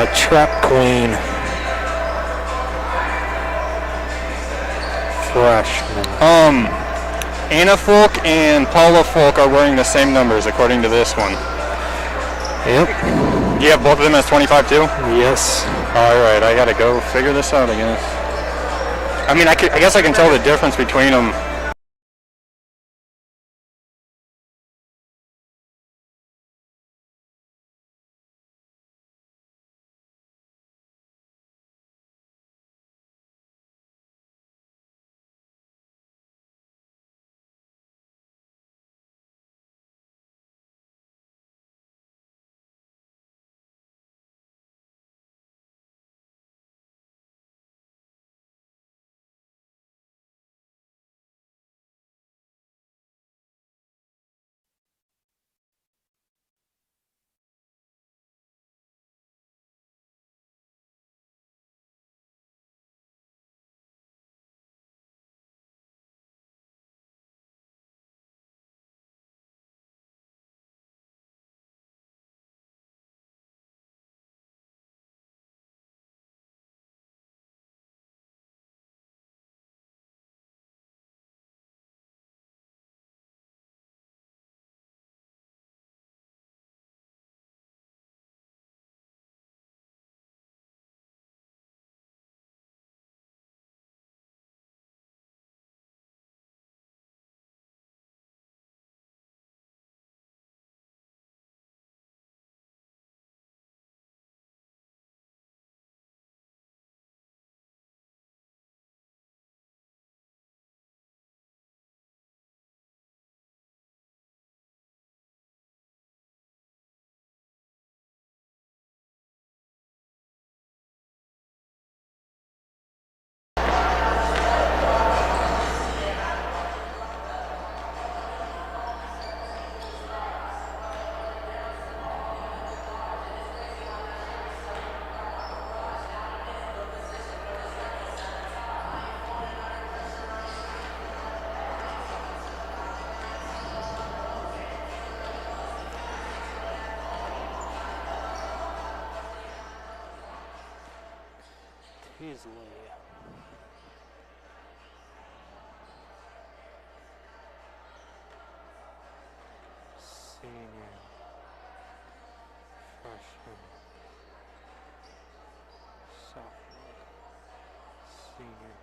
Trap Queen. Freshman. Anna Folk and Paula Folk are wearing the same numbers according to this one. Yep. You have both of them as 25 too? Yes. Alright, I gotta go figure this out, I guess. I mean, I guess I can tell the difference between them. Easily. Senior. Freshman. Sophomore. Senior.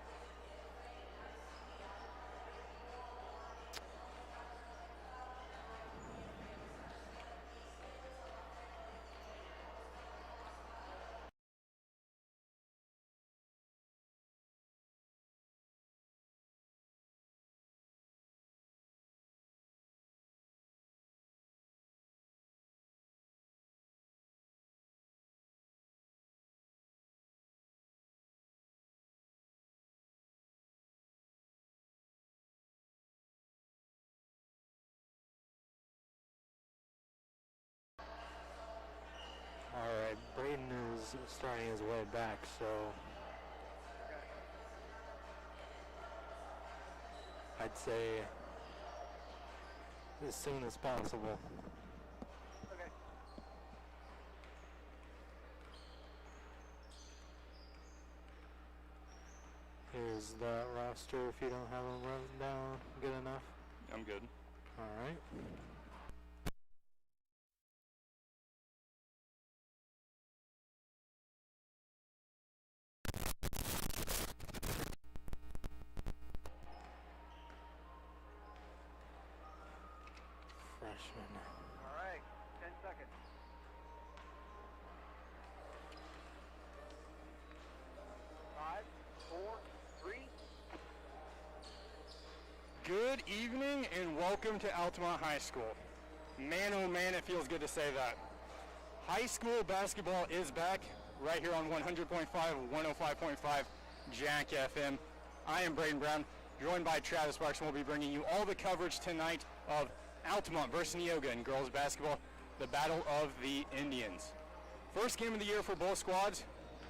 Alright, Braden is starting his way back, so I'd say as soon as possible. Okay. Here's the roster if you don't have them written down good enough. I'm good. Alright. Freshman. All right. 10 seconds. 5, 4, 3. Good evening and welcome to Altamont High School. Man, oh man, it feels good to say that. High school basketball is back right here on 100.5, 105.5 Jack FM. I am Braden Brown, joined by Travis Sparks, and we'll be bringing you all the coverage tonight of Altamont versus Neoga in girls basketball, the Battle of the Indians. First game of the year for both squads.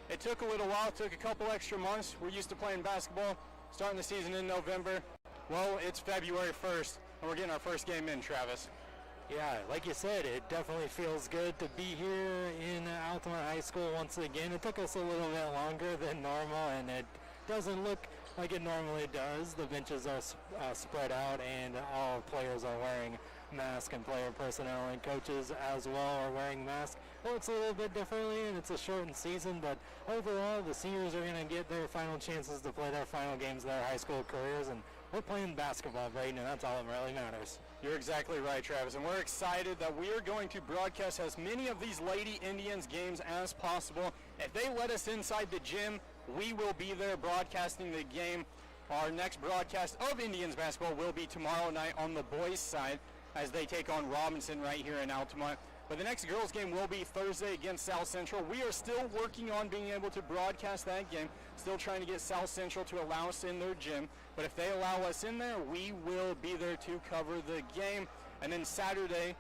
It took a little while, it took a couple extra months. We're used to playing basketball, starting the season in November. Well, it's February 1st, and we're getting our first game in, Travis. Yeah, like you said, it definitely feels good to be here in Altamont High School once again. It took us a little bit longer than normal, and it doesn't look like it normally does. The benches are spread out, and all players are wearing masks, and player personnel and coaches as well are wearing masks. It looks a little bit differently, and it's a shortened season, but overall, the seniors are going to get their final chances to play their final games of their high school careers, and we're playing basketball, Braden, and that's all that really matters. You're exactly right, Travis, and we're excited that we are going to broadcast as many of these Lady Indians games as possible. If they let us inside the gym, we will be there broadcasting the game. Our next broadcast of Indians basketball will be tomorrow night on the boys' side as they take on Robinson right here in Altamont. But the next girls' game will be Thursday against South Central. We are still working on being able to broadcast that game, still trying to get South Central to allow us in their gym. But if they allow us in there, we will be there to cover the game. And then Saturday,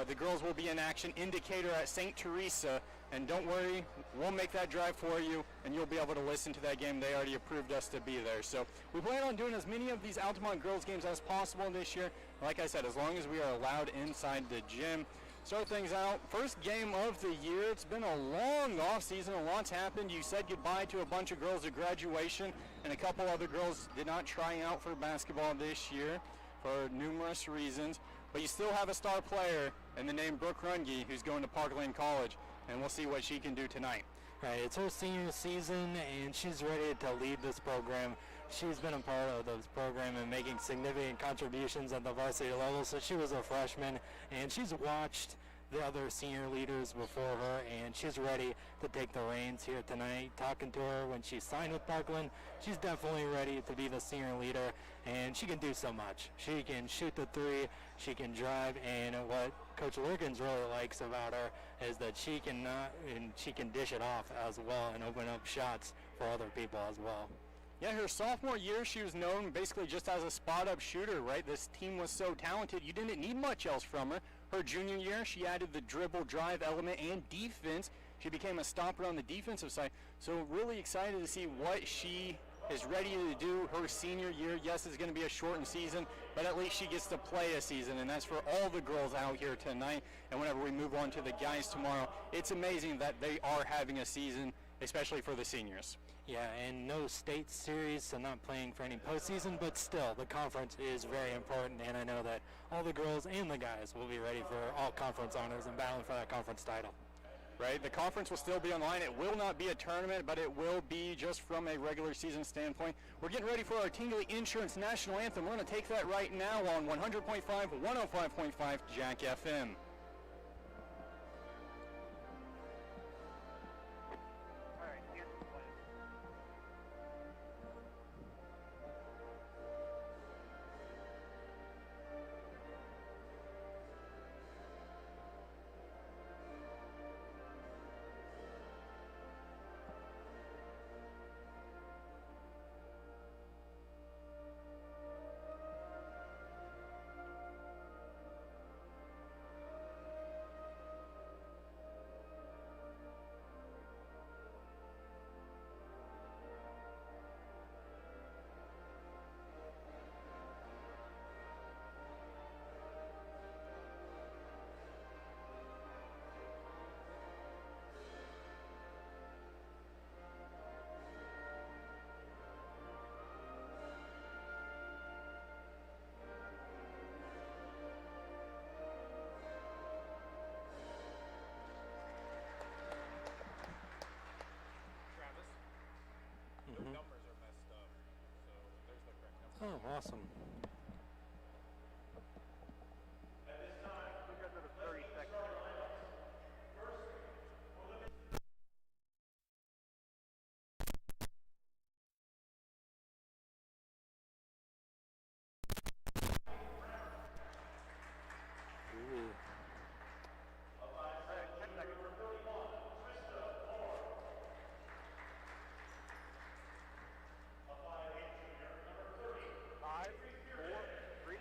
the girls will be in action, Indicator at St. Teresa. And don't worry, we'll make that drive for you, and you'll be able to listen to that game. They already approved us to be there. So we plan on doing as many of these Altamont girls games as possible this year. Like I said, as long as we are allowed inside the gym. Start things out. First game of the year. It's been a long off season. A lot's happened. You said goodbye to a bunch of girls at graduation, and a couple other girls did not try out for basketball this year for numerous reasons. But you still have a star player in the name Brooke Runge, who's going to Parkland College, and we'll see what she can do tonight. Right, it's her senior season, and she's ready to lead this program. She's been a part of this program and making significant contributions at the varsity level. So she was a freshman, and she's watched the other senior leaders before her, and she's ready to take the reins here tonight. Talking to her when she signed with Parkland, she's definitely ready to be the senior leader, and she can do so much. She can shoot the three, she can drive, and what Coach Lurkins really likes about her is that she can dish it off as well and open up shots for other people as well. Yeah, her sophomore year, she was known basically just as a spot-up shooter, right? This team was so talented, you didn't need much else from her. Her junior year, she added the dribble, drive element, and defense. She became a stopper on the defensive side. So really excited to see what she is ready to do her senior year. Yes, it's going to be a shortened season, but at least she gets to play a season, and that's for all the girls out here tonight. And whenever we move on to the guys tomorrow, it's amazing that they are having a season, especially for the seniors. Yeah, and no state series, so not playing for any postseason, but still, the conference is very important, and I know that all the girls and the guys will be ready for all conference honors and battling for that conference title. Right, the conference will still be online. It will not be a tournament, but it will be just from a regular season standpoint. We're getting ready for our Tingley Insurance National Anthem. We're going to take that right now on 100.5, 105.5 Jack FM. Oh, awesome. At this time, because of the 30 seconds. Ooh. All right, 10 seconds. 5, 4, 3.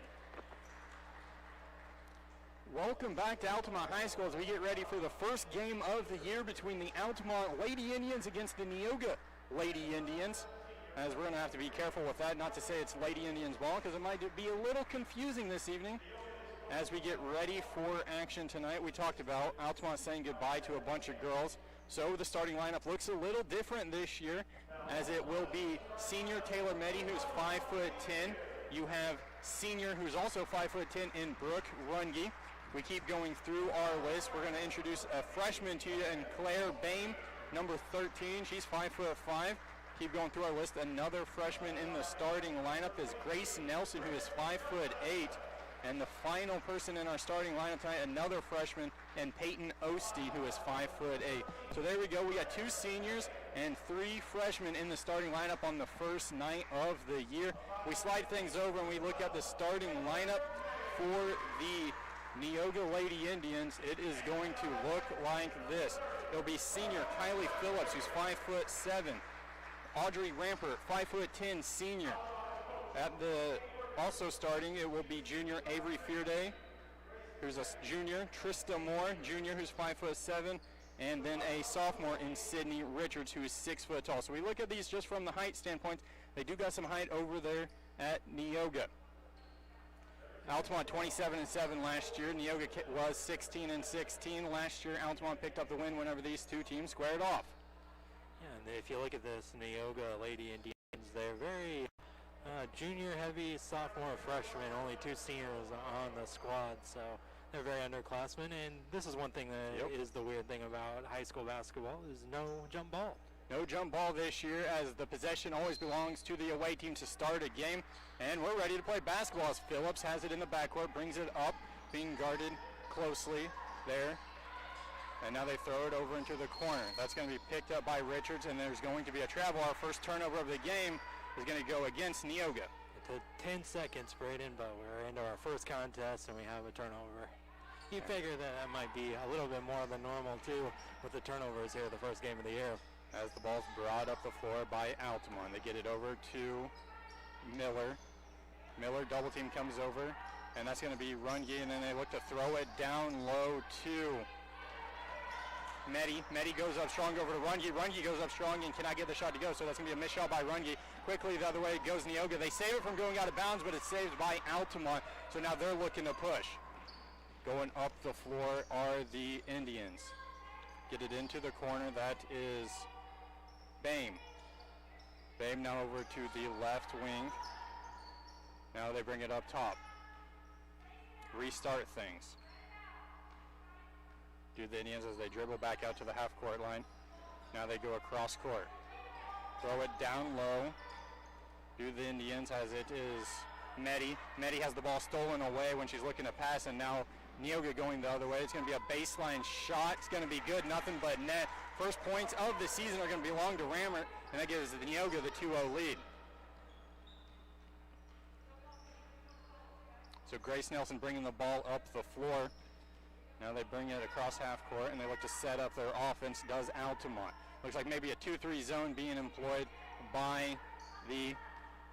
Welcome back to Altamont High School as we get ready for the first game of the year between the Altamont Lady Indians against the Neoga Lady Indians. As we're going to have to be careful with that, not to say it's Lady Indians ball, because it might be a little confusing this evening. as we get ready for action tonight, we talked about Altamont saying goodbye to a bunch of girls. So the starting lineup looks a little different this year, as it will be senior Taylor Meddy, who's 5'10". You have senior, who's also 5'10", in Brooke Runge. We keep going through our list. We're going to introduce a freshman to you, and Claire Bain, number 13. She's 5'5". Keep going through our list. Another freshman in the starting lineup is Grace Nelson, who is 5'8". And the final person in our starting lineup tonight, another freshman, and Peyton Ostie, who is 5'8". So there we go. We got 2 seniors and 3 freshmen in the starting lineup on the first night of the year. We slide things over and we look at the starting lineup for the Neoga Lady Indians. It is going to look like this. It'll be senior Kylie Phillips, who's 5'7". Audrey Rampert, 5'10", senior. Also starting, it will be junior Avery Fearday, who's a junior. Trista Moore, junior, who's 5'7", and then a sophomore in Sydney Richards, who is 6 foot tall. So we look at these just from the height standpoint. They do got some height over there at Neoga. Altamont 27-7 last year. Neoga was 16-16 last year. Altamont picked up the win whenever these two teams squared off. Yeah, and if you look at this Neoga Lady Indians, they're very junior heavy, sophomore, freshman, only 2 seniors on the squad, so they're very underclassmen. And this is one thing that is the weird thing about high school basketball, is no jump ball. No jump ball this year, as the possession always belongs to the away team to start a game. And we're ready to play basketball as Phillips has it in the backcourt, brings it up, being guarded closely there. And now they throw it over into the corner. That's going to be picked up by Richards, and there's going to be a travel. Our first turnover of the game is going to go against Neoga. It took 10 seconds, Braden, but we're into our first contest and we have a turnover. You figure that might be a little bit more than normal too with the turnovers here the first game of the year. As the ball's brought up the floor by Altamont, they get it over to Miller. Miller double team comes over, and that's going to be Runge, and then they look to throw it down low to Meddy. Meddy goes up strong over to Runge. Runge goes up strong and cannot get the shot to go, so that's going to be a missed shot by Runge. Quickly the other way goes Neoga. They save it from going out of bounds, but it's saved by Altamont, so now they're looking to push. Going up the floor are the Indians. Get it into the corner. That is Bame. Bame now over to the left wing. Now they bring it up top. Restart things. Do the Indians as they dribble back out to the half-court line. Now they go across court. Throw it down low. Do the Indians as it is Meddy. Meddy has the ball stolen away when she's looking to pass, and now Neoga going the other way. It's going to be a baseline shot. It's going to be good, nothing but net. First points of the season are going to belong to Rammert, and that gives the Neoga the 2-0 lead. So Grace Nelson bringing the ball up the floor. Now they bring it across half court, and they look to set up their offense. Does Altamont. Looks like maybe a 2-3 zone being employed by the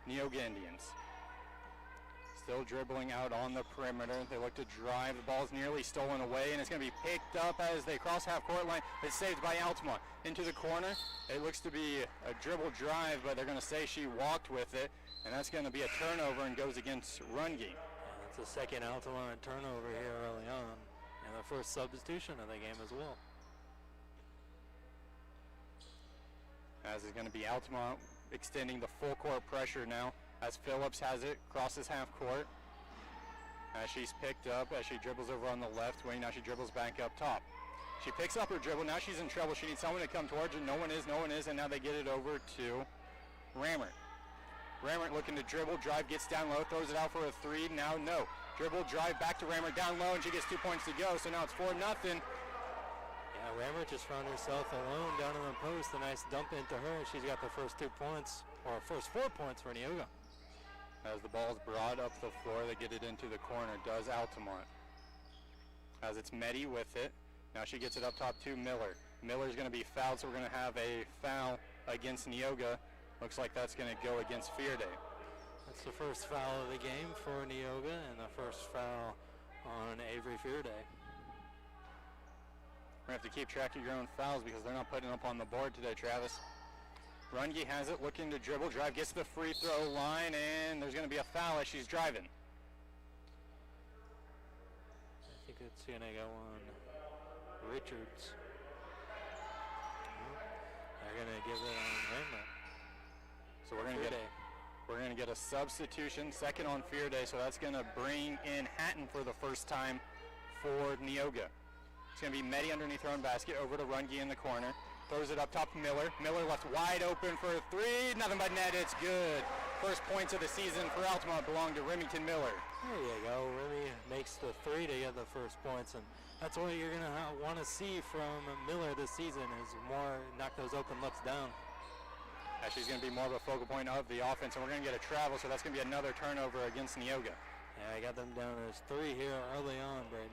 Neoga Indians. Still dribbling out on the perimeter. They look to drive. The ball's nearly stolen away, and it's going to be picked up as they cross half-court line. It's saved by Altamont. Into the corner. It looks to be a dribble drive, but they're going to say she walked with it, and that's going to be a turnover and goes against Runge. Yeah, that's the second Altamont turnover here early on, and the first substitution of the game as well. As is going to be Altamont extending the full court pressure now, as Phillips has it, crosses half court. As she's picked up, as she dribbles over on the left wing, now she dribbles back up top. She picks up her dribble, now she's in trouble. She needs someone to come towards her. No one is, and now they get it over to Rammert. Rammert looking to dribble, drive, gets down low, throws it out for a 3. Now no. Dribble, drive, back to Rammert, down low, and she gets 2 points to go, so now it's 4-0. Yeah, Rammert just found herself alone down in the post. A nice dump into her. She's got the first 2 points, or first 4 points for Neoga. As the ball's brought up the floor, they get it into the corner. Does Altamont. As it's Meddy with it. Now she gets it up top to Miller. Miller's going to be fouled, so we're going to have a foul against Neoga. Looks like that's going to go against Fearday. That's the first foul of the game for Neoga, and the first foul on Avery Fearday. We're going to have to keep track of your own fouls because they're not putting up on the board today, Travis. Runge has it, looking to dribble, drive, gets to the free throw line, and there's going to be a foul as she's driving. It's going to go on Richards. They're going to give it on Raymond. So we're going to get a substitution, second on Fear Day, so that's going to bring in Hatton for the first time for Neoga. It's going to be Mehdi underneath her own basket, over to Runge in the corner. Throws it up top to Miller. Miller left wide open for a three. Nothing but net. It's good. First points of the season for Altamont belong to Remington Miller. There you go. Remy makes the three to get the first points, and that's what you're going to want to see from Miller this season, is more knock those open looks down. Actually, he's going to be more of a focal point of the offense, and we're going to get a travel, so that's going to be another turnover against Neoga. Yeah, I got them down as three here early on, Braden.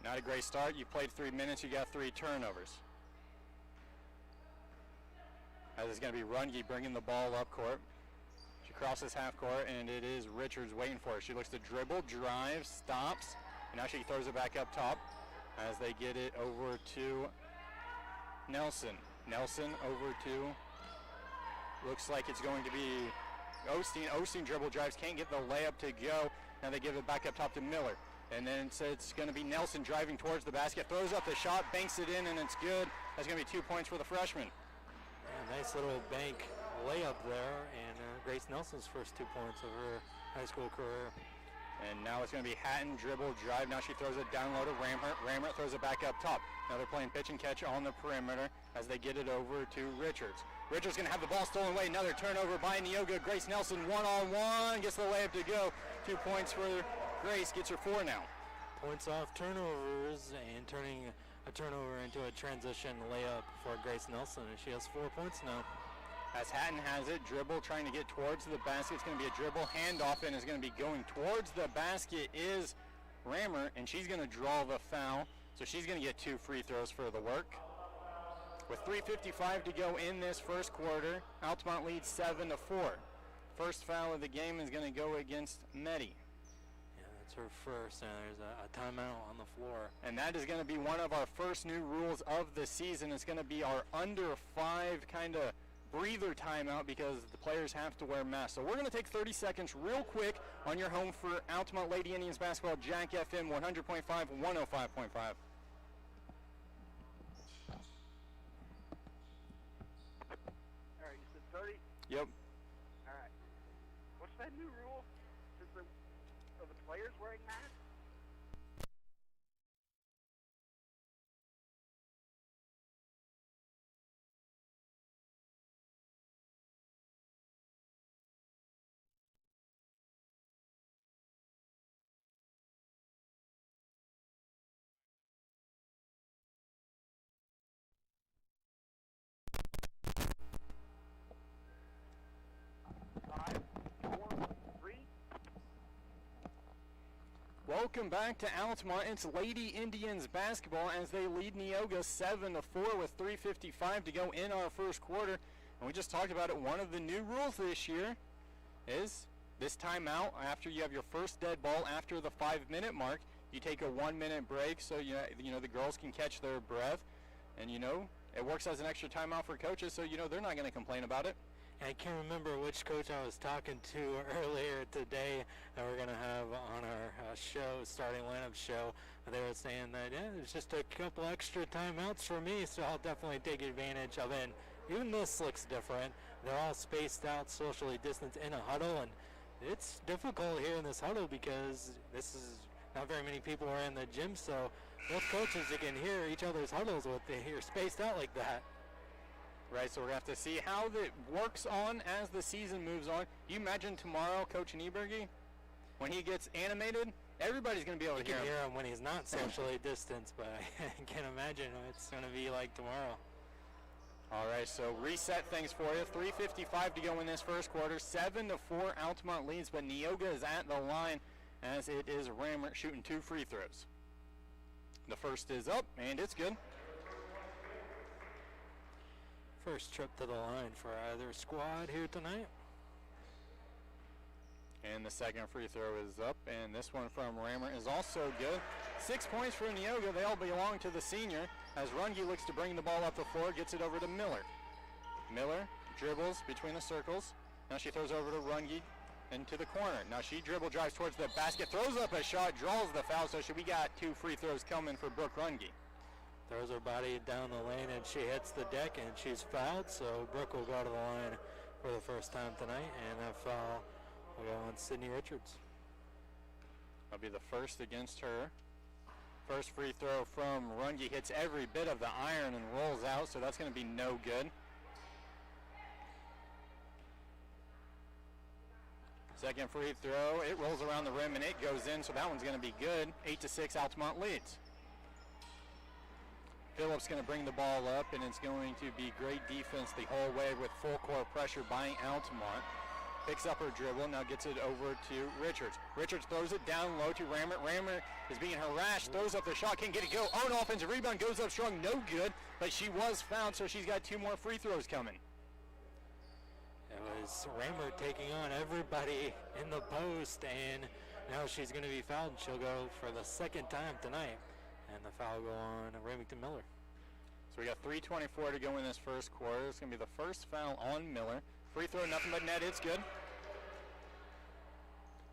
Not a great start. You played 3 minutes. You got 3 turnovers. As it's going to be Runge bringing the ball up court. She crosses half court, and it is Richards waiting for her. She looks to dribble, drive, stops, and now she throws it back up top as they get it over to Nelson. Nelson over to, looks like it's going to be Osteen. Osteen dribble drives, can't get the layup to go. Now they give it back up top to Miller. And then it's going to be Nelson driving towards the basket, throws up the shot, banks it in, and it's good. That's going to be 2 points for the freshman. Yeah, nice little bank layup there, and Grace Nelson's first 2 points of her high school career. And now it's going to be Hatton, dribble, drive. Now she throws it down low to Ramert. Ramert throws it back up top. Now they're playing pitch and catch on the perimeter as they get it over to Richards. Richards going to have the ball stolen away. Another turnover by Neoga. Grace Nelson one-on-one. Gets the layup to go. 2 points for Grace. Gets her 4 now. Points off turnovers and turning a turnover into a transition layup for Grace Nelson. And she has 4 points now. As Hatton has it, dribble trying to get towards the basket. It's going to be a dribble handoff, and is going to be going towards the basket is Rammer, and she's going to draw the foul. So she's going to get 2 free throws for the work. With 3:55 to go in this first quarter, Altamont leads 7-4. First foul of the game is going to go against Mehdi. Yeah, that's her first, and there's a timeout on the floor. And that is going to be one of our first new rules of the season. It's going to be our under 5 kind of breather timeout because the players have to wear masks. So we're going to take 30 seconds real quick on your home for Altamont Lady Indians basketball, Jack FM 100.5, 105.5. All right, you said 30? Yep. All right. What's that new rule? Are the players wearing masks? Welcome back to Altamont. It's Lady Indians basketball as they lead Neoga 7-4 with 3:55 to go in our first quarter. And we just talked about it. One of the new rules this year is this timeout. After you have your first dead ball after the 5-minute mark, you take a 1-minute break so you know the girls can catch their breath. And it works as an extra timeout for coaches, so they're not going to complain about it. I can't remember which coach I was talking to earlier today that we're going to have on our starting lineup show. They were saying that, it's just a couple extra timeouts for me, so I'll definitely take advantage of it. And even this looks different. They're all spaced out, socially distanced in a huddle, and it's difficult here in this huddle because this is not very many people are in the gym, so both coaches, you can hear each other's huddles with they're spaced out like that. Right, so we're going to have to see how that works on as the season moves on. You imagine tomorrow, Coach Nieberge, when he gets animated, everybody's going to be able to hear him. You can hear him when he's not socially distanced, but I can't imagine what it's going to be like tomorrow. All right, so reset things for you. 3:55 to go in this first quarter. 7-4 Altamont leads, but Neoga is at the line as it is Rammer shooting 2 free throws. The first is up, and it's good. First trip to the line for either squad here tonight. And the second free throw is up, and this one from Rammer is also good. 6 points for Neoga. They all belong to the senior as Runge looks to bring the ball up the floor, gets it over to Miller. Miller dribbles between the circles. Now she throws over to Runge. into the corner. Now she dribble drives towards the basket, throws up a shot, draws the foul, so we got 2 free throws coming for Brooke Runge. Throws her body down the lane and she hits the deck and she's fouled, so Brooke will go to the line for the first time tonight, and that foul will go on Sydney Richards. That'll be the first against her. First free throw from Runge hits every bit of the iron and rolls out, so that's going to be no good. Second free throw, it rolls around the rim and it goes in, so that one's going to be good. 8-6, Altamont leads. Phillips going to bring the ball up, and it's going to be great defense the whole way with full court pressure by Altamont. Picks up her dribble, now gets it over to Richards. Richards throws it down low to Rammer. Rammer is being harassed, throws up the shot, can't get it go. Oh, an offensive rebound, goes up strong, no good, but she was fouled, so she's got 2 more free throws coming. It was Rammer taking on everybody in the post, and now she's going to be fouled, and she'll go for the second time tonight. And the foul will go on Remington Miller. So we got 3:24 to go in this first quarter. It's going to be the first foul on Miller. Free throw, nothing but net. It's good.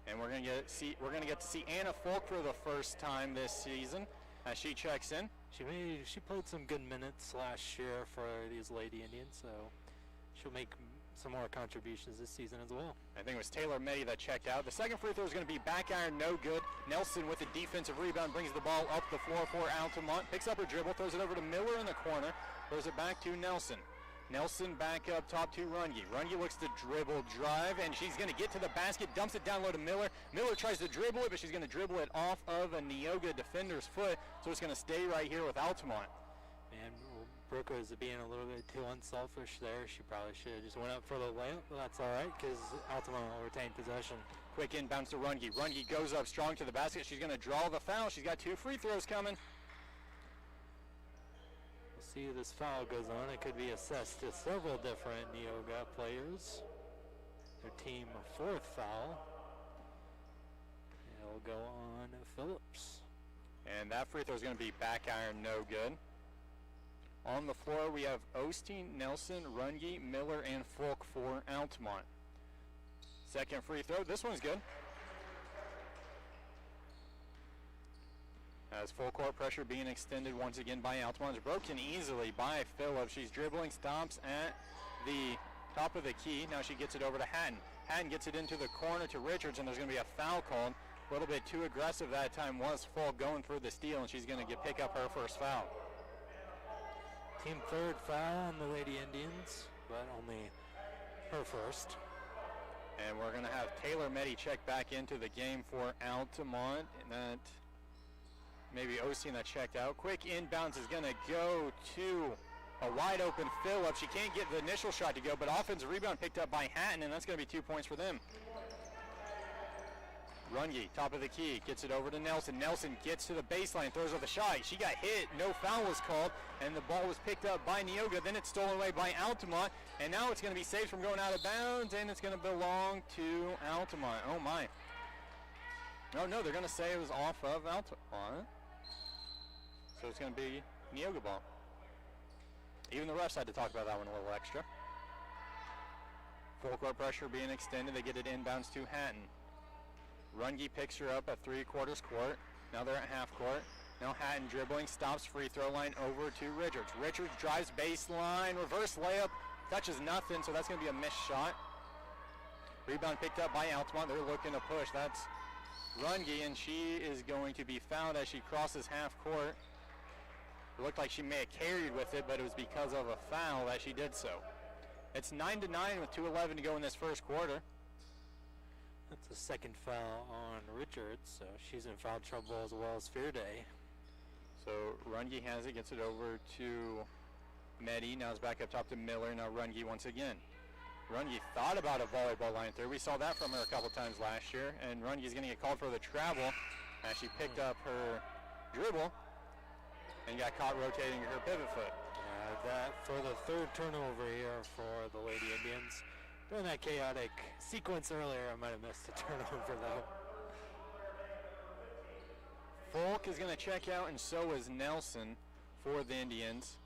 And we're going to get to see Anna Folk for the first time this season as she checks in. She played some good minutes last year for these Lady Indians, so she'll make some more contributions this season as well. I think it was Taylor Meddy that checked out. The second free throw is going to be back iron, no good. Nelson with the defensive rebound brings the ball up the floor for Altamont. Picks up her dribble, throws it over to Miller in the corner, throws it back to Nelson. Nelson back up top to Runge. Runge looks to dribble drive, and she's going to get to the basket, dumps it down low to Miller. Miller tries to dribble it, but she's going to dribble it off of a Neoga defender's foot, so it's going to stay right here with Altamont. And Brooke was being a little bit too unselfish there. She probably should have just went up for the layup, but that's all right because Altamont will retain possession. Quick inbounds to Runge. Runge goes up strong to the basket. She's going to draw the foul. She's got 2 free throws coming. We'll see if this foul goes on. It could be assessed to several different Neoga players. Their team 4th foul. It'll go on Phillips. And that free throw is going to be back iron, no good. On the floor, we have Osteen, Nelson, Runge, Miller, and Folk for Altamont. Second free throw. This one's good. As full court pressure being extended once again by Altamont. It's broken easily by Phillips. She's dribbling, stops at the top of the key. Now she gets it over to Hatton. Hatton gets it into the corner to Richards, and there's going to be a foul called. A little bit too aggressive that time was Folk going for the steal, and she's going to pick up her first foul. Team 3rd foul on the Lady Indians, but only her first. And we're going to have Taylor Meddy check back into the game for Altamont. And that maybe Osteen that checked out. Quick inbounds is going to go to a wide open Phillips. She can't get the initial shot to go, but offensive rebound picked up by Hatton, and that's going to be 2 points for them. Runge, top of the key, gets it over to Nelson. Nelson gets to the baseline, throws up the shot. She got hit, no foul was called, and the ball was picked up by Neoga. Then it's stolen away by Altamont, and now it's going to be saved from going out of bounds, and it's going to belong to Altamont. Oh my. No, they're going to say it was off of Altamont. So it's going to be Neoga ball. Even the refs had to talk about that one a little extra. Full court pressure being extended. They get it inbounds to Hatton. Runge picks her up at 3/4 court. Now they're at half court. Now Hatton dribbling, stops free throw line over to Richards. Richards drives baseline, reverse layup, touches nothing, so that's going to be a missed shot. Rebound picked up by Altamont. They're looking to push. That's Runge, and she is going to be fouled as she crosses half court. It looked like she may have carried with it, but it was because of a foul that she did so. It's 9-9 with 2:11 to go in this first quarter. That's the second foul on Richards, so she's in foul trouble as well as Fearday. So Runge has it, gets it over to Meddy. Now it's back up top to Miller. Now Runge once again. Runge thought about a volleyball line through. We saw that from her a couple times last year, and Runge's going to get called for the travel as she picked up her dribble and got caught rotating her pivot foot. That for the 3rd turnover here for the Lady Indians. During that chaotic sequence earlier, I might have missed a turnover though. Folk is going to check out, and so is Nelson for the Indians.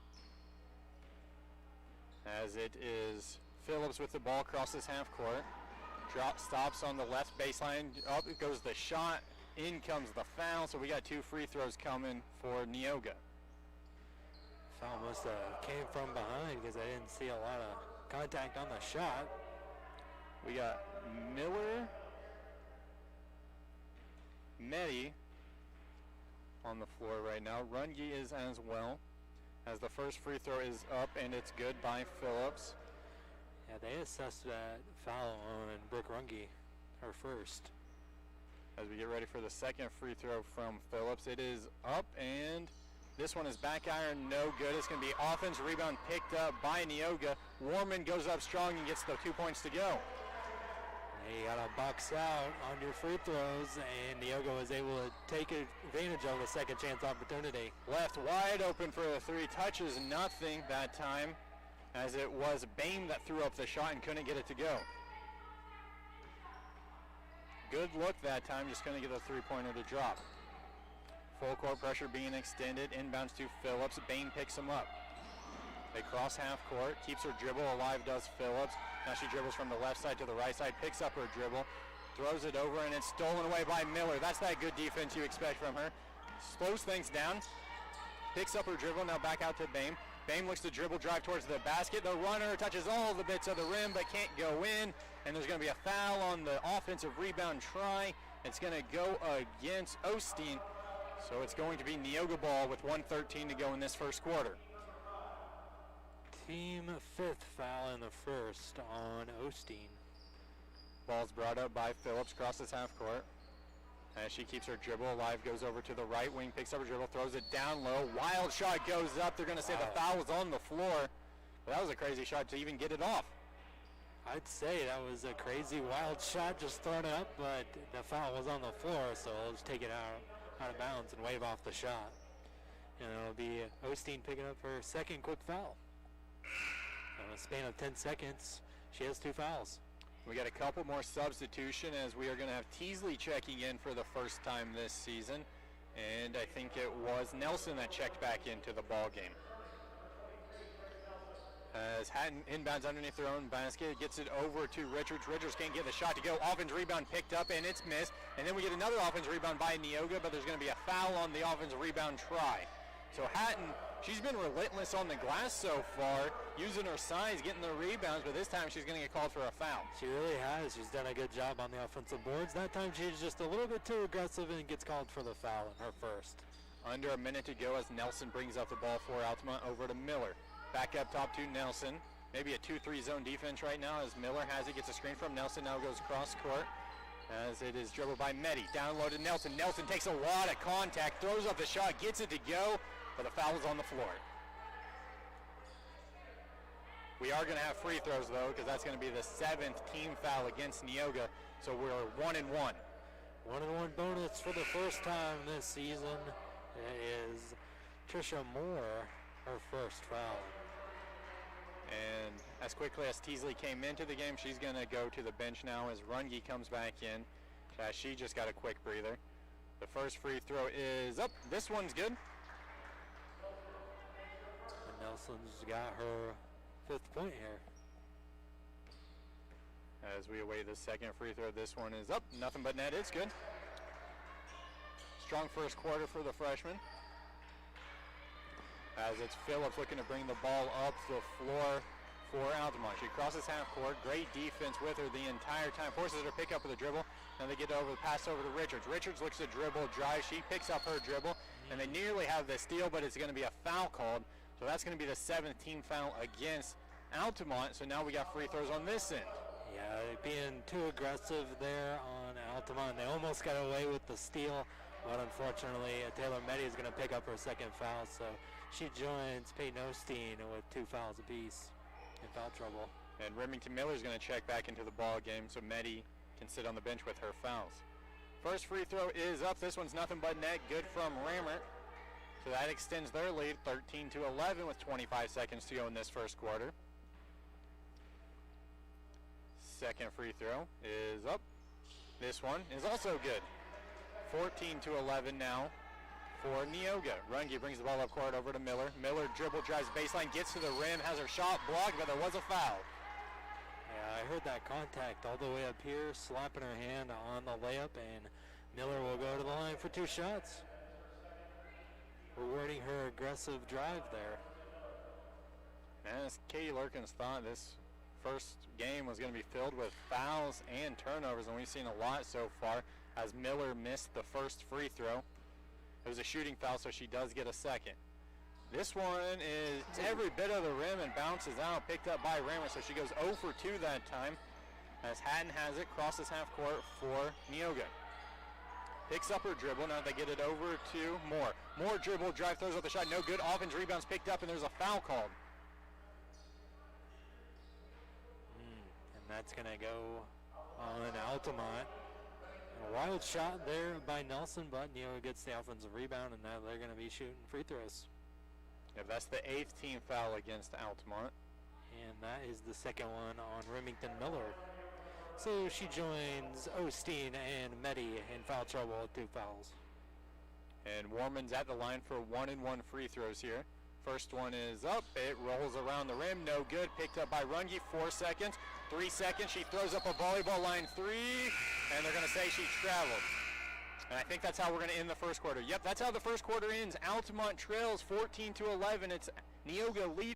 As it is Phillips with the ball, crosses half court. stops on the left baseline. Up goes the shot. In comes the foul. So we got 2 free throws coming for Neoga. Foul must have came from behind because I didn't see a lot of contact on the shot. We got Miller, Medi on the floor right now. Runge is as well, as the first free throw is up and it's good by Phillips. Yeah, they assessed that foul on Brooke Runge, her first. As we get ready for the second free throw from Phillips, it is up and this one is back iron, no good. It's going to be offense rebound picked up by Neoga. Warman goes up strong and gets the 2 points to go. You got to box out on your free throws, and Neoga was able to take advantage of the second chance opportunity. Left wide open for the 3, touches nothing that time, as it was Bain that threw up the shot and couldn't get it to go. Good look that time, just couldn't get the 3-pointer to drop. Full court pressure being extended, inbounds to Phillips. Bain picks him up. They cross half court, keeps her dribble alive, does Phillips. Now she dribbles from the left side to the right side, picks up her dribble, throws it over, and it's stolen away by Miller. That's that good defense you expect from her. Slows things down, picks up her dribble, now back out to Bain. Bain looks to dribble, drive towards the basket. The runner touches all the bits of the rim, but can't go in. And there's going to be a foul on the offensive rebound try. It's going to go against Osteen. So it's going to be Neoga ball with 1:13 to go in this first quarter. Team 5th foul in the first on Osteen. Ball's brought up by Phillips, crosses half court. As she keeps her dribble alive, goes over to the right wing, picks up her dribble, throws it down low. Wild shot goes up. They're going to say the foul was on the floor. But that was a crazy shot to even get it off. I'd say that was a crazy wild shot just thrown up, but the foul was on the floor, so I'll just take it out of bounds and wave off the shot. And it'll be Osteen picking up her second quick foul. In a span of 10 seconds, she has 2 fouls. We got a couple more substitution as we are going to have Teasley checking in for the first time this season. And I think it was Nelson that checked back into the ball game. As Hatton inbounds underneath their own basket, gets it over to Richards. Richards can't get the shot to go. Offense rebound picked up, and it's missed. And then we get another offense rebound by Neoga, but there's going to be a foul on the offensive rebound try. So Hatton, she's been relentless on the glass so far, using her size, getting the rebounds, but this time she's going to get called for a foul. She really has. She's done a good job on the offensive boards. That time she's just a little bit too aggressive and gets called for the foul in her first. Under a minute to go as Nelson brings up the ball for Altamont over to Miller. Back up top to Nelson. Maybe a 2-3 zone defense right now as Miller has it, gets a screen from Nelson, now goes cross court as it is dribbled by Medi. Down low to Nelson. Nelson takes a lot of contact, throws up the shot, gets it to go, but the foul is on the floor. We are going to have free throws though, because that's going to be the 7th team foul against Neoga, so we're 1-1. 1-1 bonus for the first time this season. It is Trisha Moore, her first foul. And as quickly as Teasley came into the game, she's going to go to the bench now as Runge comes back in. She just got a quick breather. The first free throw is up. This one's good. And Nelson's got her 5th point here. As we await the second free throw, this one is up. Nothing but net. It's good. Strong first quarter for the freshman. As it's Phillips looking to bring the ball up the floor for Altamont. She crosses half court. Great defense with her the entire time. Forces her to pick up with a dribble. Now they get over the pass over to Richards. Richards looks to dribble, drive. She picks up her dribble. And they nearly have the steal, but it's going to be a foul called. So that's going to be the 7th team foul against Altamont. So now we got free throws on this end. Yeah, being too aggressive there on Altamont. They almost got away with the steal, but unfortunately Taylor Medi is going to pick up her second foul. So she joins Peyton Osteen with 2 fouls apiece in foul trouble. And Remington Miller is going to check back into the ball game, so Medi can sit on the bench with her fouls. First free throw is up. This one's nothing but net. Good from Rammert. So that extends their lead 13-11 with 25 seconds to go in this first quarter. Second free throw is up. This one is also good. 14-11 now for Neoga. Runge brings the ball up court over to Miller. Miller dribble, drives baseline, gets to the rim, has her shot blocked, but there was a foul. Yeah, Yeah, I heard that contact all the way up here, slapping her hand on the layup, and Miller will go to the line for 2 shots. Rewarding her aggressive drive there. As Katie Lurkins thought this first game was going to be filled with fouls and turnovers, and we've seen a lot so far as Miller missed the first free throw. It was a shooting foul, so she does get a second. This one is every bit of the rim and bounces out, picked up by Rammer, so she goes 0 for 2 that time as Hatton has it, crosses half court for Neoga. Picks up her dribble, now they get it over to Moore. Moore dribble, drive, throws out the shot, no good. Offense rebounds picked up, and there's a foul called. And that's going to go on Altamont. A wild shot there by Nelson, but Neoga gets the offensive rebound, and now they're going to be shooting free throws. Yep, that's the 8th team foul against Altamont. And that is the second one on Remington Miller. So she joins Osteen and Meddy in foul trouble with 2 fouls. And Warman's at the line for 1-and-1 free throws here. First one is up, it rolls around the rim, no good. Picked up by Runge, 4 seconds, 3 seconds. She throws up a volleyball line 3, and they're going to say she traveled. And I think that's how we're going to end the first quarter. Yep, that's how the first quarter ends. Altamont trails 14-11. It's Neoga lead.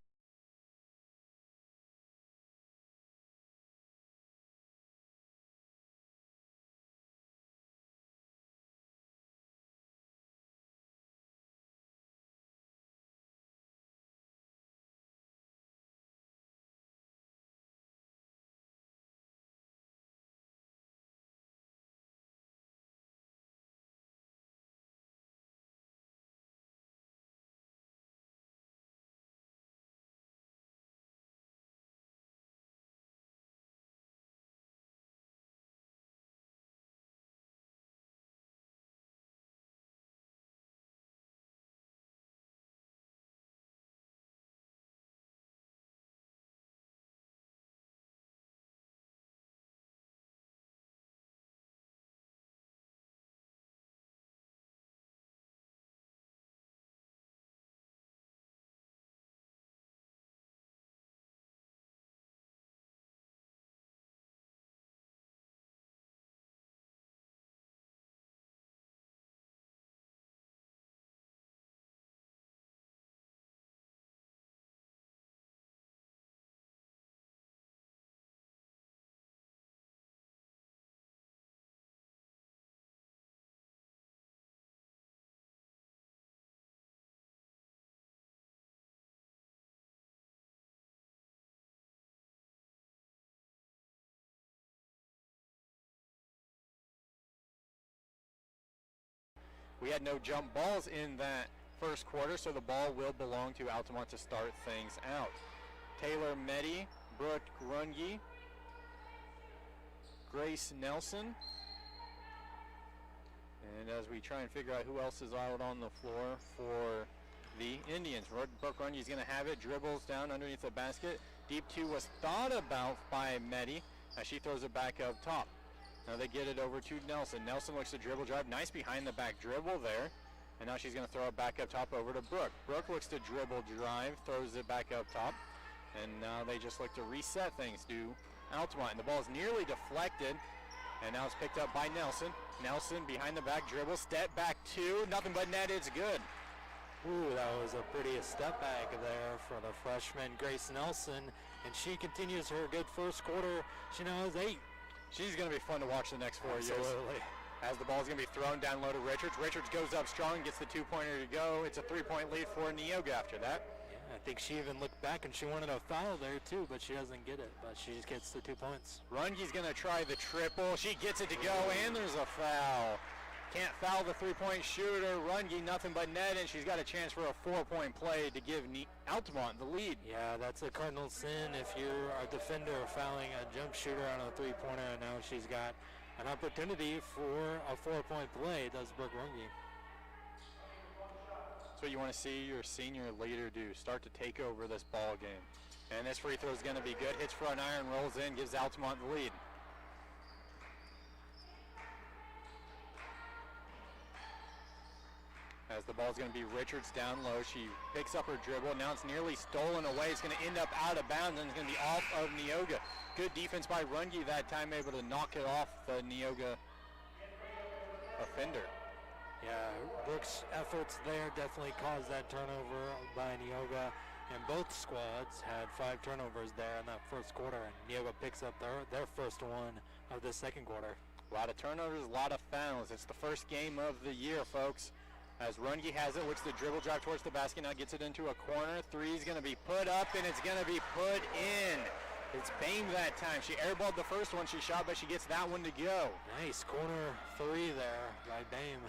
We had no jump balls in that first quarter, so the ball will belong to Altamont to start things out. Taylor Meddy, Brooke Runge, Grace Nelson. And as we try and figure out who else is out on the floor for the Indians, Brooke Runge is going to have it, dribbles down underneath the basket. Deep 2 was thought about by Meddy as she throws it back up top. Now they get it over to Nelson. Nelson looks to dribble drive. Nice behind the back dribble there. And now she's going to throw it back up top over to Brooke. Brooke looks to dribble drive, throws it back up top. And now they just look to reset things to Altamont. And the ball is nearly deflected. And now it's picked up by Nelson. Nelson behind the back dribble. Step back 2. Nothing but net. It's good. Ooh, that was a pretty step back there for the freshman Grace Nelson. And she continues her good first quarter. She now has 8. She's going to be fun to watch the next 4 years. Absolutely. As the ball is going to be thrown down low to Richards. Richards goes up strong, gets the 2-pointer to go. It's a 3-point lead for Neoga after that. Yeah, I think she even looked back and she wanted a foul there too, but she doesn't get it. But she just gets the 2 points. Runge's going to try the triple. She gets it to go, and there's a foul. Can't foul the 3-point shooter. Runge, nothing but net, and she's got a chance for a 4-point play to give Altamont the lead. Yeah, that's a cardinal sin if you're a defender fouling a jump shooter on a 3-pointer, and now she's got an opportunity for a 4-point play, does Brooke Runge. That's what you want to see your senior leader do, start to take over this ball game. And this free throw is going to be good. Hits front iron, rolls in, gives Altamont the lead. As the ball's going to be Richards down low. She picks up her dribble. Now it's nearly stolen away. It's going to end up out of bounds, and it's going to be off of Neoga. good defense by Runge that time, able to knock it off the Neoga offender. Yeah, Brooks' efforts there definitely caused that turnover by Neoga, and both squads had 5 turnovers there in that first quarter, and Neoga picks up their first one of the second quarter. A lot of turnovers, a lot of fouls. It's the first game of the year, folks. As Runge has it, looks to dribble drive towards the basket, now gets it into a corner. Three is going to be put up, and it's going to be put in. It's Bame that time. She airballed the first one she shot, but she gets that one to go. Nice corner 3 there by Bame.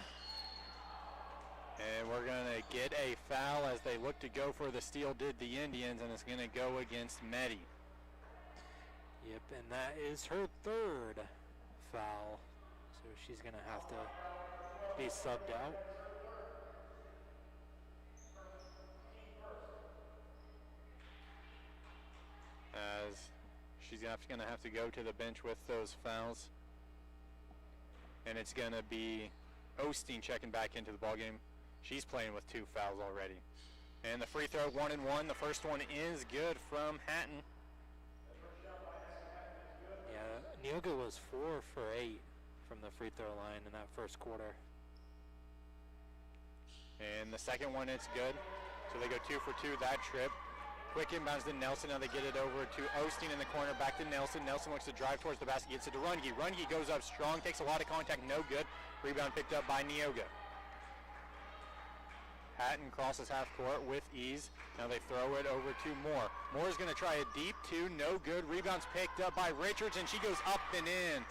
And we're going to get a foul as they look to go for the steal, did the Indians, and it's going to go against Medi. Yep, and that is her 3rd foul. So she's going to have to be subbed out. As she's going to have to go to the bench with those fouls. And it's going to be Osteen checking back into the ballgame. She's playing with 2 fouls already. And the free throw, 1 and 1. The first one is good from Hatton. Yeah, Neoga was 4 for 8 from the free throw line in that first quarter. And the second one, it's good. So they go 2 for 2 that trip. Quick inbounds to Nelson. Now they get it over to Osteen in the corner. Back to Nelson. Nelson looks to drive towards the basket. Gets it to Runge. Runge goes up strong. Takes a lot of contact. No good. Rebound picked up by Neoga. Hatton crosses half court with ease. Now they throw it over to Moore. Moore's going to try a deep 2. No good. Rebounds picked up by Richards, and she goes up and in.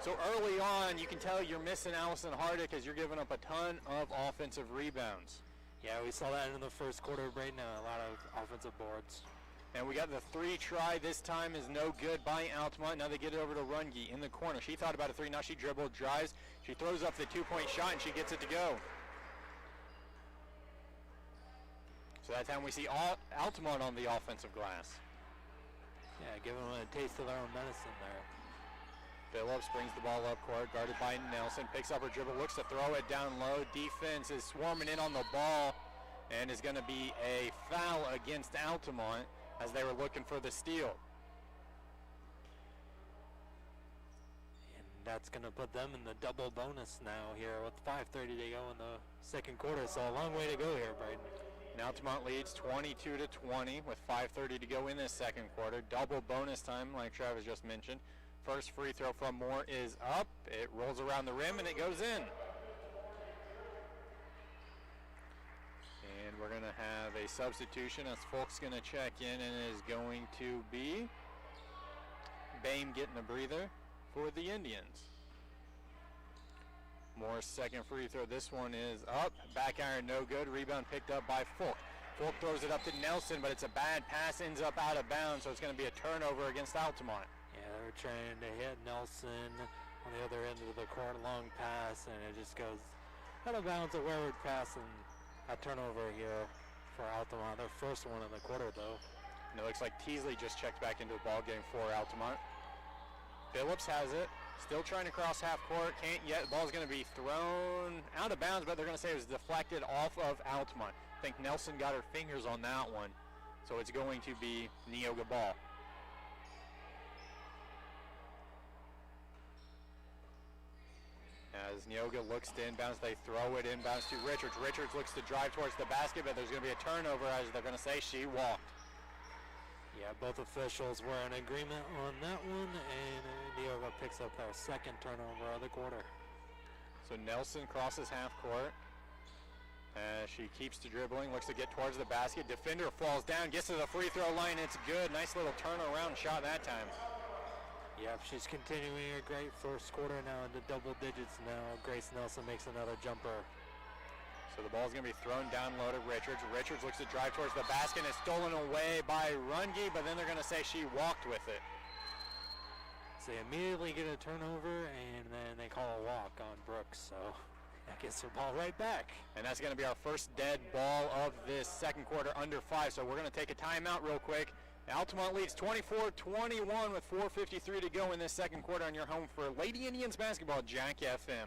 So early on, you can tell you're missing Allison Hardick as you're giving up a ton of offensive rebounds. Yeah, we saw that in the first quarter right now, a lot of offensive boards. And we got the 3 try this time is no good by Altamont. Now they get it over to Runge in the corner. She thought about a 3. Now she dribbled, drives. She throws up the 2-point shot, and she gets it to go. So that time we see Altamont on the offensive glass. Yeah, giving them a taste of their own medicine there. Phillips brings the ball up court, guarded by Nelson, picks up her dribble, looks to throw it down low. Defense is swarming in on the ball, and is going to be a foul against Altamont as they were looking for the steal. And that's going to put them in the double bonus now here with 5:30 to go in the second quarter. So a long way to go here, Braden. And Altamont leads 22-20 with 5:30 to go in this second quarter. Double bonus time, like Travis just mentioned. First free throw from Moore is up. It rolls around the rim and it goes in. And we're going to have a substitution as Folk's going to check in, and it is going to be Bame getting a breather for the Indians. Moore's second free throw. This one is up. Back iron, no good. Rebound picked up by Folk. Folk throws it up to Nelson, but it's a bad pass, ends up out of bounds, so it's going to be a turnover against Altamont. Yeah, they're trying to hit Nelson on the other end of the court, long pass, and it just goes out of bounds, a wayward pass, and a turnover here for Altamont. Their first one of the quarter, though. And it looks like Teasley just checked back into the ball game for Altamont. Phillips has it. Still trying to cross half court. Can't yet. The ball's going to be thrown out of bounds, but they're going to say it was deflected off of Altamont. I think Nelson got her fingers on that one. So it's going to be Neoga ball. As Neoga looks to inbounds, they throw it inbounds to Richards. Richards looks to drive towards the basket, but there's going to be a turnover as they're going to say she walked. Yeah, both officials were in agreement on that one, and Neoga picks up their second turnover of the quarter. So Nelson crosses half court. She keeps to dribbling, looks to get towards the basket. Defender falls down, gets to the free throw line. It's good. Nice little turnaround shot that time. Yep, she's continuing a great first quarter now into double digits now. Grace Nelson makes another jumper. So the ball's going to be thrown down low to Richards. Richards looks to drive towards the basket and it's stolen away by Runge, but then they're going to say she walked with it. So they immediately get a turnover, and then they call a walk on Brooks, so that gets her ball right back. And that's going to be our first dead ball of this second quarter, under 5. So we're going to take a timeout real quick. Altamont leads 24-21 with 4:53 to go in this second quarter on your home for Lady Indians basketball, Jack FM.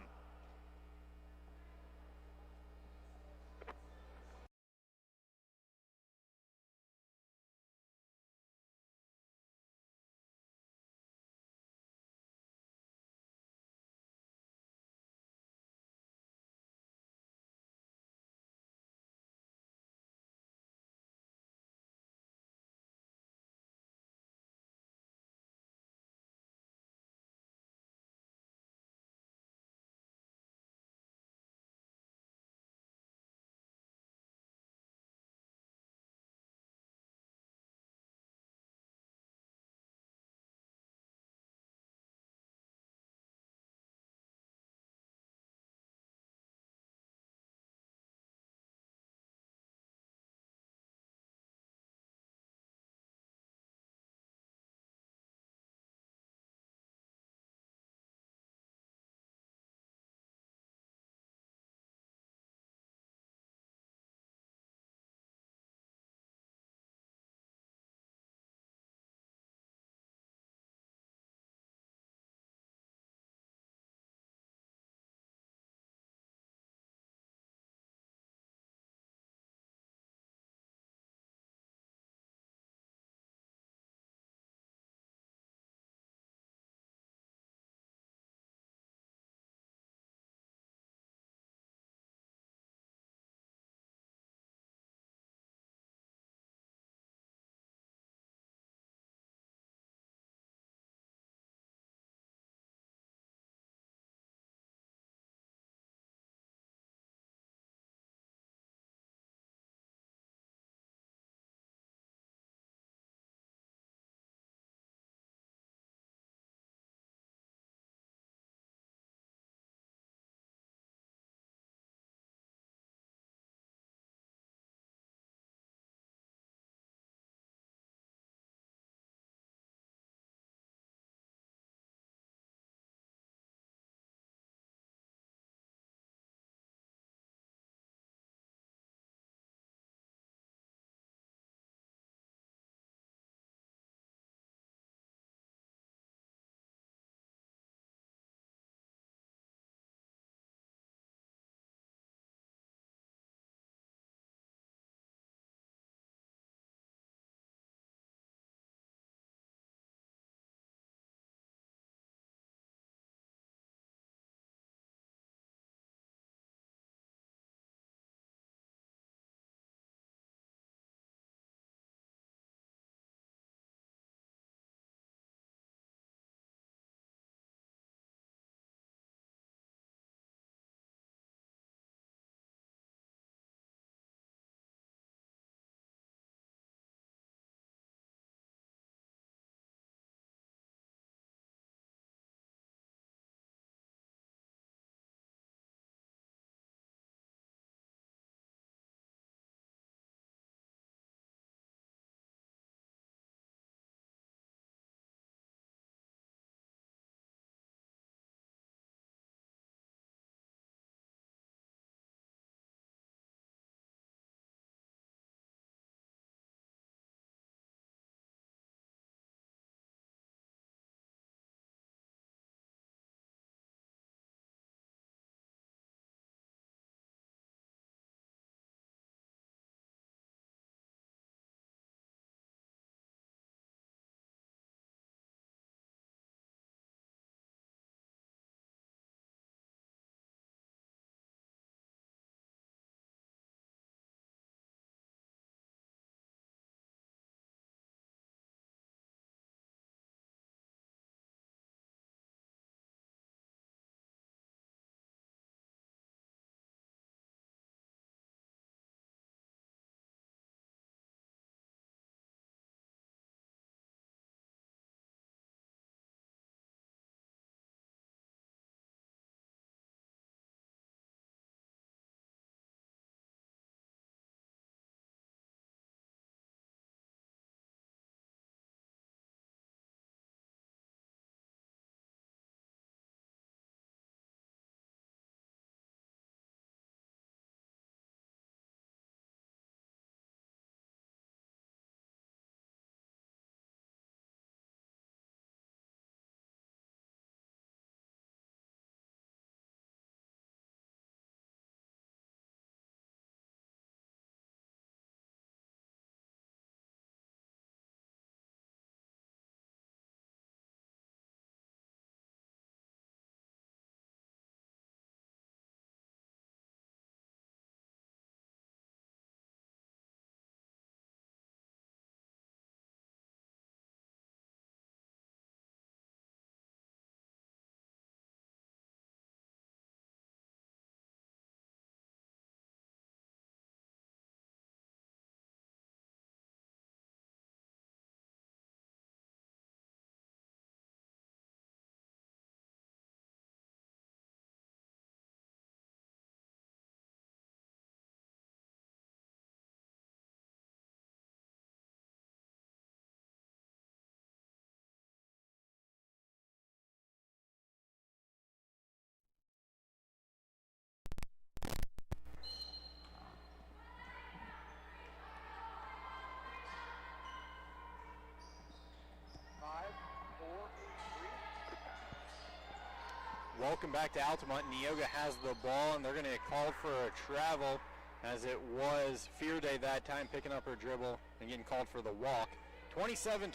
welcome back to Altamont. Neoga has the ball, and they're going to get called for a travel, as it was Fear Day that time, picking up her dribble and getting called for the walk. 27-24,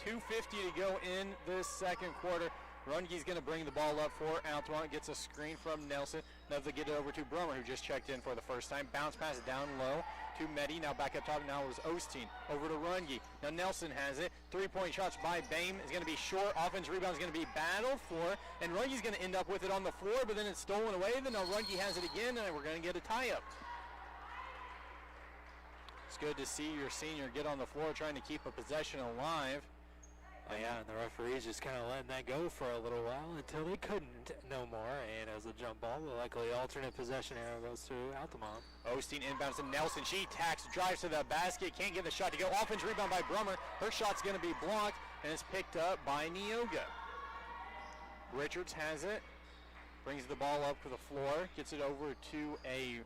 2:50 to go in this second quarter. Runge's going to bring the ball up for Altamont, gets a screen from Nelson. Now they get it over to Brummer, who just checked in for the first time. Bounce pass down low to Medi. Now back up top. Now it was Osteen over to Runge. Now Nelson has it. 3-point shots by Bame is going to be short. Offense rebound is going to be battled for, and Runge's going to end up with it on the floor, but then it's stolen away. Then now Runge has it again, and we're going to get a tie-up. It's good to see your senior get on the floor trying to keep a possession alive. Oh, yeah, and the referees just kind of letting that go for a little while until they couldn't no more. And as a jump ball, the likely alternate possession arrow goes to Altamont. Osteen inbounds to Nelson. She tacks, drives to the basket, can't get the shot to go. Offense rebound by Brummer. Her shot's going to be blocked, and it's picked up by Neoga. Richards has it, brings the ball up to the floor, gets it over to a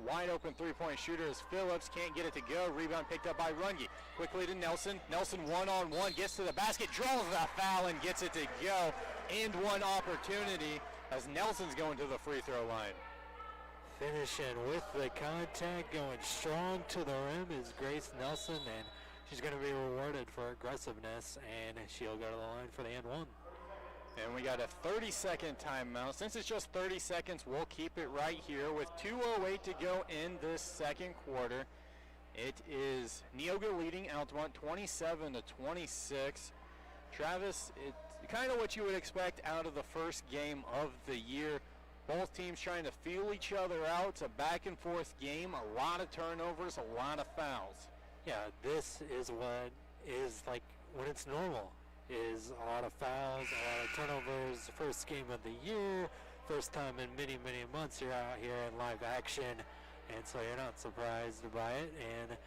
wide open 3-point shooter as Phillips can't get it to go. Rebound picked up by Runge. Quickly to Nelson. Nelson one-on-one, gets to the basket, draws the foul and gets it to go. And one opportunity as Nelson's going to the free throw line. Finishing with the contact, going strong to the rim is Grace Nelson, and she's going to be rewarded for aggressiveness, and she'll go to the line for the and one. And we got a 30-second timeout. Since it's just 30 seconds, we'll keep it right here with 2:08 to go in this second quarter. It is Neoga leading Altamont 27-26. Travis, it's kind of what you would expect out of the first game of the year. Both teams trying to feel each other out. It's a back-and-forth game, a lot of turnovers, a lot of fouls. Yeah, this is what is like when it's normal. Is a lot of fouls, a lot of turnovers. First game of the year, first time in many, many months you're out here in live action, and so you're not surprised by it. And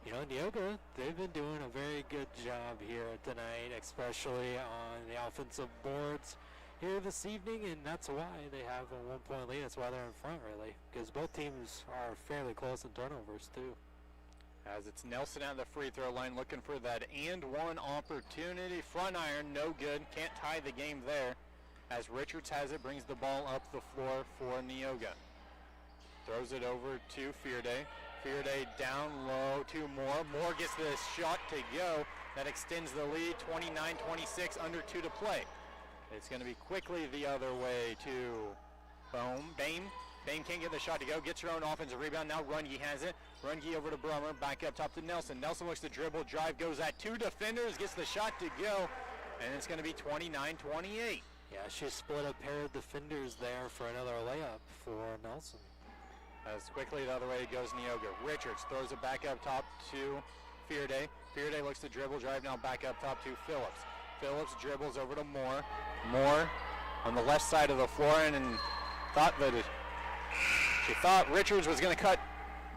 you know, Neoga, they've been doing a very good job here tonight, especially on the offensive boards here this evening, and that's why they have a 1-point lead. That's why they're in front, really, because both teams are fairly close in turnovers too. As it's Nelson at the free throw line looking for that and one opportunity. Front iron, no good. Can't tie the game there. As Richards has it, brings the ball up the floor for Neoga. Throws it over to Fear Day. Fear Day down low to Moore. Moore gets the shot to go. That extends the lead, 29-26, under 2 to play. It's going to be quickly the other way to Bame. Bame can't get the shot to go, gets her own offensive rebound. Now Runge has it. Runge over to Brummer, back up top to Nelson. Nelson looks to dribble, drive, goes at 2 defenders, gets the shot to go, and it's going to be 29-28. Yeah, she split a pair of defenders there for another layup for Nelson. As quickly the other way goes Neoga. Richards throws it back up top to Fear Day. Fear Day looks to dribble, drive, now back up top to Phillips. Phillips dribbles over to Moore. Moore on the left side of the floor, and she thought Richards was going to cut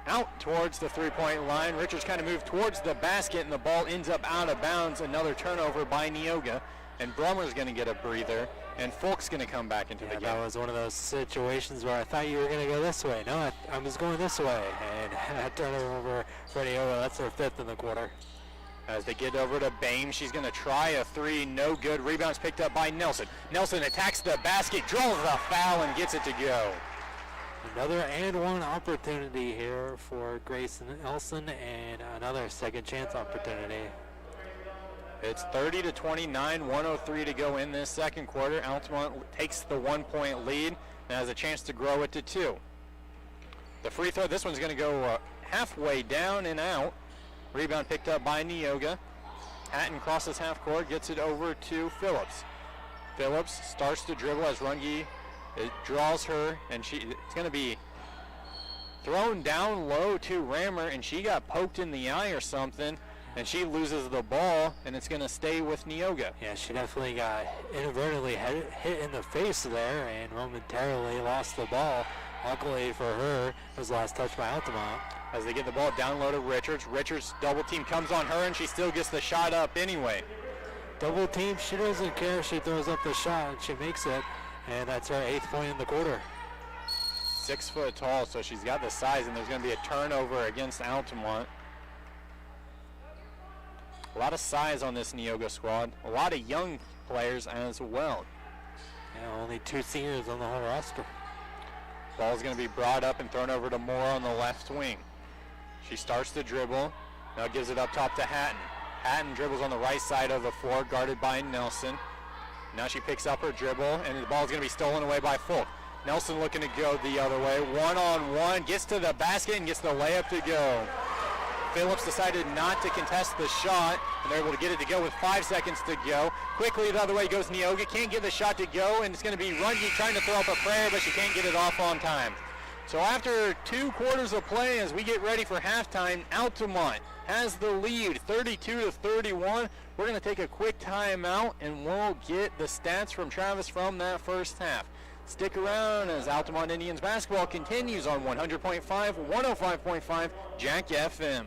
out towards the 3-point line. Richards kind of moved towards the basket, and the ball ends up out of bounds. Another turnover by Neoga, and Brummer's going to get a breather, and Folk's going to come back into the game. That was one of those situations where I thought you were going to go this way. No, I was going this way, and that turnover for Neoga. That's their 5th in the quarter. As they get over to Bame, she's going to try a 3, no good. Rebounds picked up by Nelson. Nelson attacks the basket, draws the foul, and gets it to go. Another and one opportunity here for Grace Nelson, and another second chance opportunity. It's 30-29, 1:03 to go in this second quarter. Altamont takes the 1-point lead and has a chance to grow it to 2. The free throw, this one's going to go halfway down and out. Rebound picked up by Neoga. Hatton crosses half court, gets it over to Phillips. Phillips starts to dribble as Runge draws her, and it's going to be thrown down low to Rammer, and she got poked in the eye or something, and she loses the ball, and it's going to stay with Neoga. Yeah, she definitely got inadvertently hit in the face there and momentarily lost the ball. Luckily for her, it was the last touch by Altamont. As they get the ball down low to Richards. Richards double team comes on her, and she still gets the shot up anyway. Double team, she doesn't care. She throws up the shot, and she makes it. And that's her 8th point in the quarter. 6 foot tall, so she's got the size, and there's going to be a turnover against Altamont. A lot of size on this Neoga squad. A lot of young players as well. Yeah, only 2 seniors on the whole roster. Ball's going to be brought up and thrown over to Moore on the left wing. She starts the dribble. Now gives it up top to Hatton. Hatton dribbles on the right side of the floor, guarded by Nelson. Now she picks up her dribble, and the ball's going to be stolen away by Folk. Nelson looking to go the other way. One-on-one, gets to the basket and gets the layup to go. Phillips decided not to contest the shot, and they're able to get it to go with 5 seconds to go. Quickly the other way goes Neoga. Can't get the shot to go, and it's going to be Runge trying to throw up a prayer, but she can't get it off on time. So after 2 quarters of play, as we get ready for halftime, Altamont has the lead, 32-31. We're going to take a quick timeout, and we'll get the stats from Travis from that first half. Stick around as Altamont Indians basketball continues on 100.5, 105.5 Jack FM.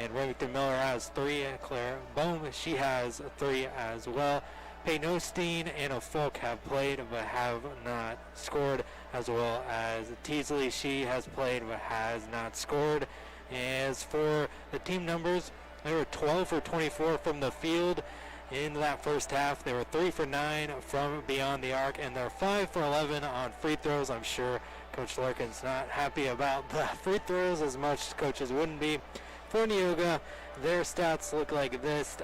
And Remington Miller has 3. Claire Bohm, she has 3 as well. Peyton Osteen and Anna Folk have played but have not scored, as well as Teasley. She has played but has not scored. As for the team numbers, they were 12 for 24 from the field in that first half. They were 3 for 9 from beyond the arc, and they're 5 for 11 on free throws. I'm sure Coach Larkin's not happy about the free throws as much. Coaches wouldn't be. For Neoga, their stats look like this.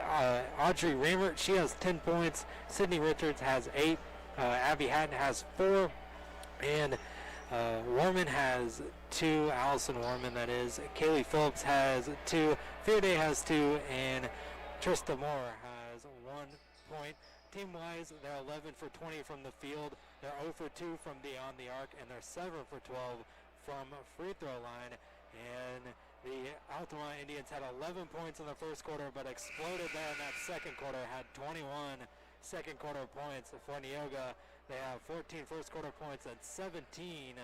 Audrey Ramert, she has 10 points. Sydney Richards has 8. Abby Hatton has 4. And Warman has 2. Allison Warman, that is. Kaylee Phillips has 2. Fearday has 2. And Trista Moore has 1 point. Team-wise, they're 11 for 20 from the field. They're 0 for 2 from beyond the arc. And they're 7 for 12 from free throw line. And the Altamont Indians had 11 points in the first quarter, but exploded there in that second quarter, had 21 second quarter points. For Neoga, they have 14 first quarter points and 17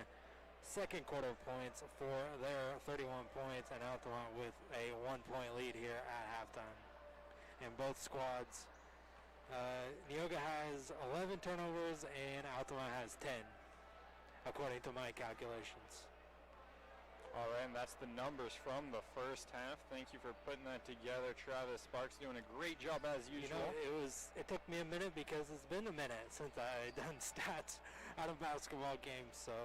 second quarter points for their 31 points, and Altamont with a 1-point lead here at halftime. And both squads, Neoga has 11 turnovers and Altamont has 10, according to my calculations. All right, and that's the numbers from the first half. Thank you for putting that together, Travis Sparks, doing a great job as usual. You know, it took me a minute because it's been a minute since I done stats out of basketball games. So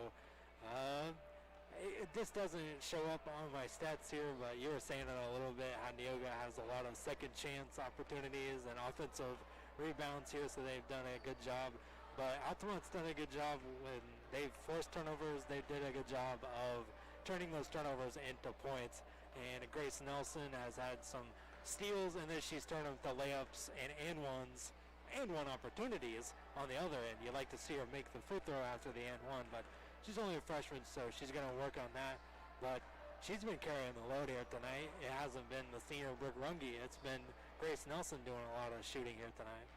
this doesn't show up on my stats here, but you were saying it a little bit, how Neoga has a lot of second chance opportunities and offensive rebounds here, so they've done a good job. But Altamont's done a good job when they've forced turnovers. They did a good job of turning those turnovers into points. And Grace Nelson has had some steals, and then she's turned them to layups and ones and one opportunities on the other end. You like to see her make the free throw after the and one, but she's only a freshman, so she's going to work on that. But she's been carrying the load here tonight. It hasn't been the senior Brooke Runge. It's been Grace Nelson doing a lot of shooting here tonight.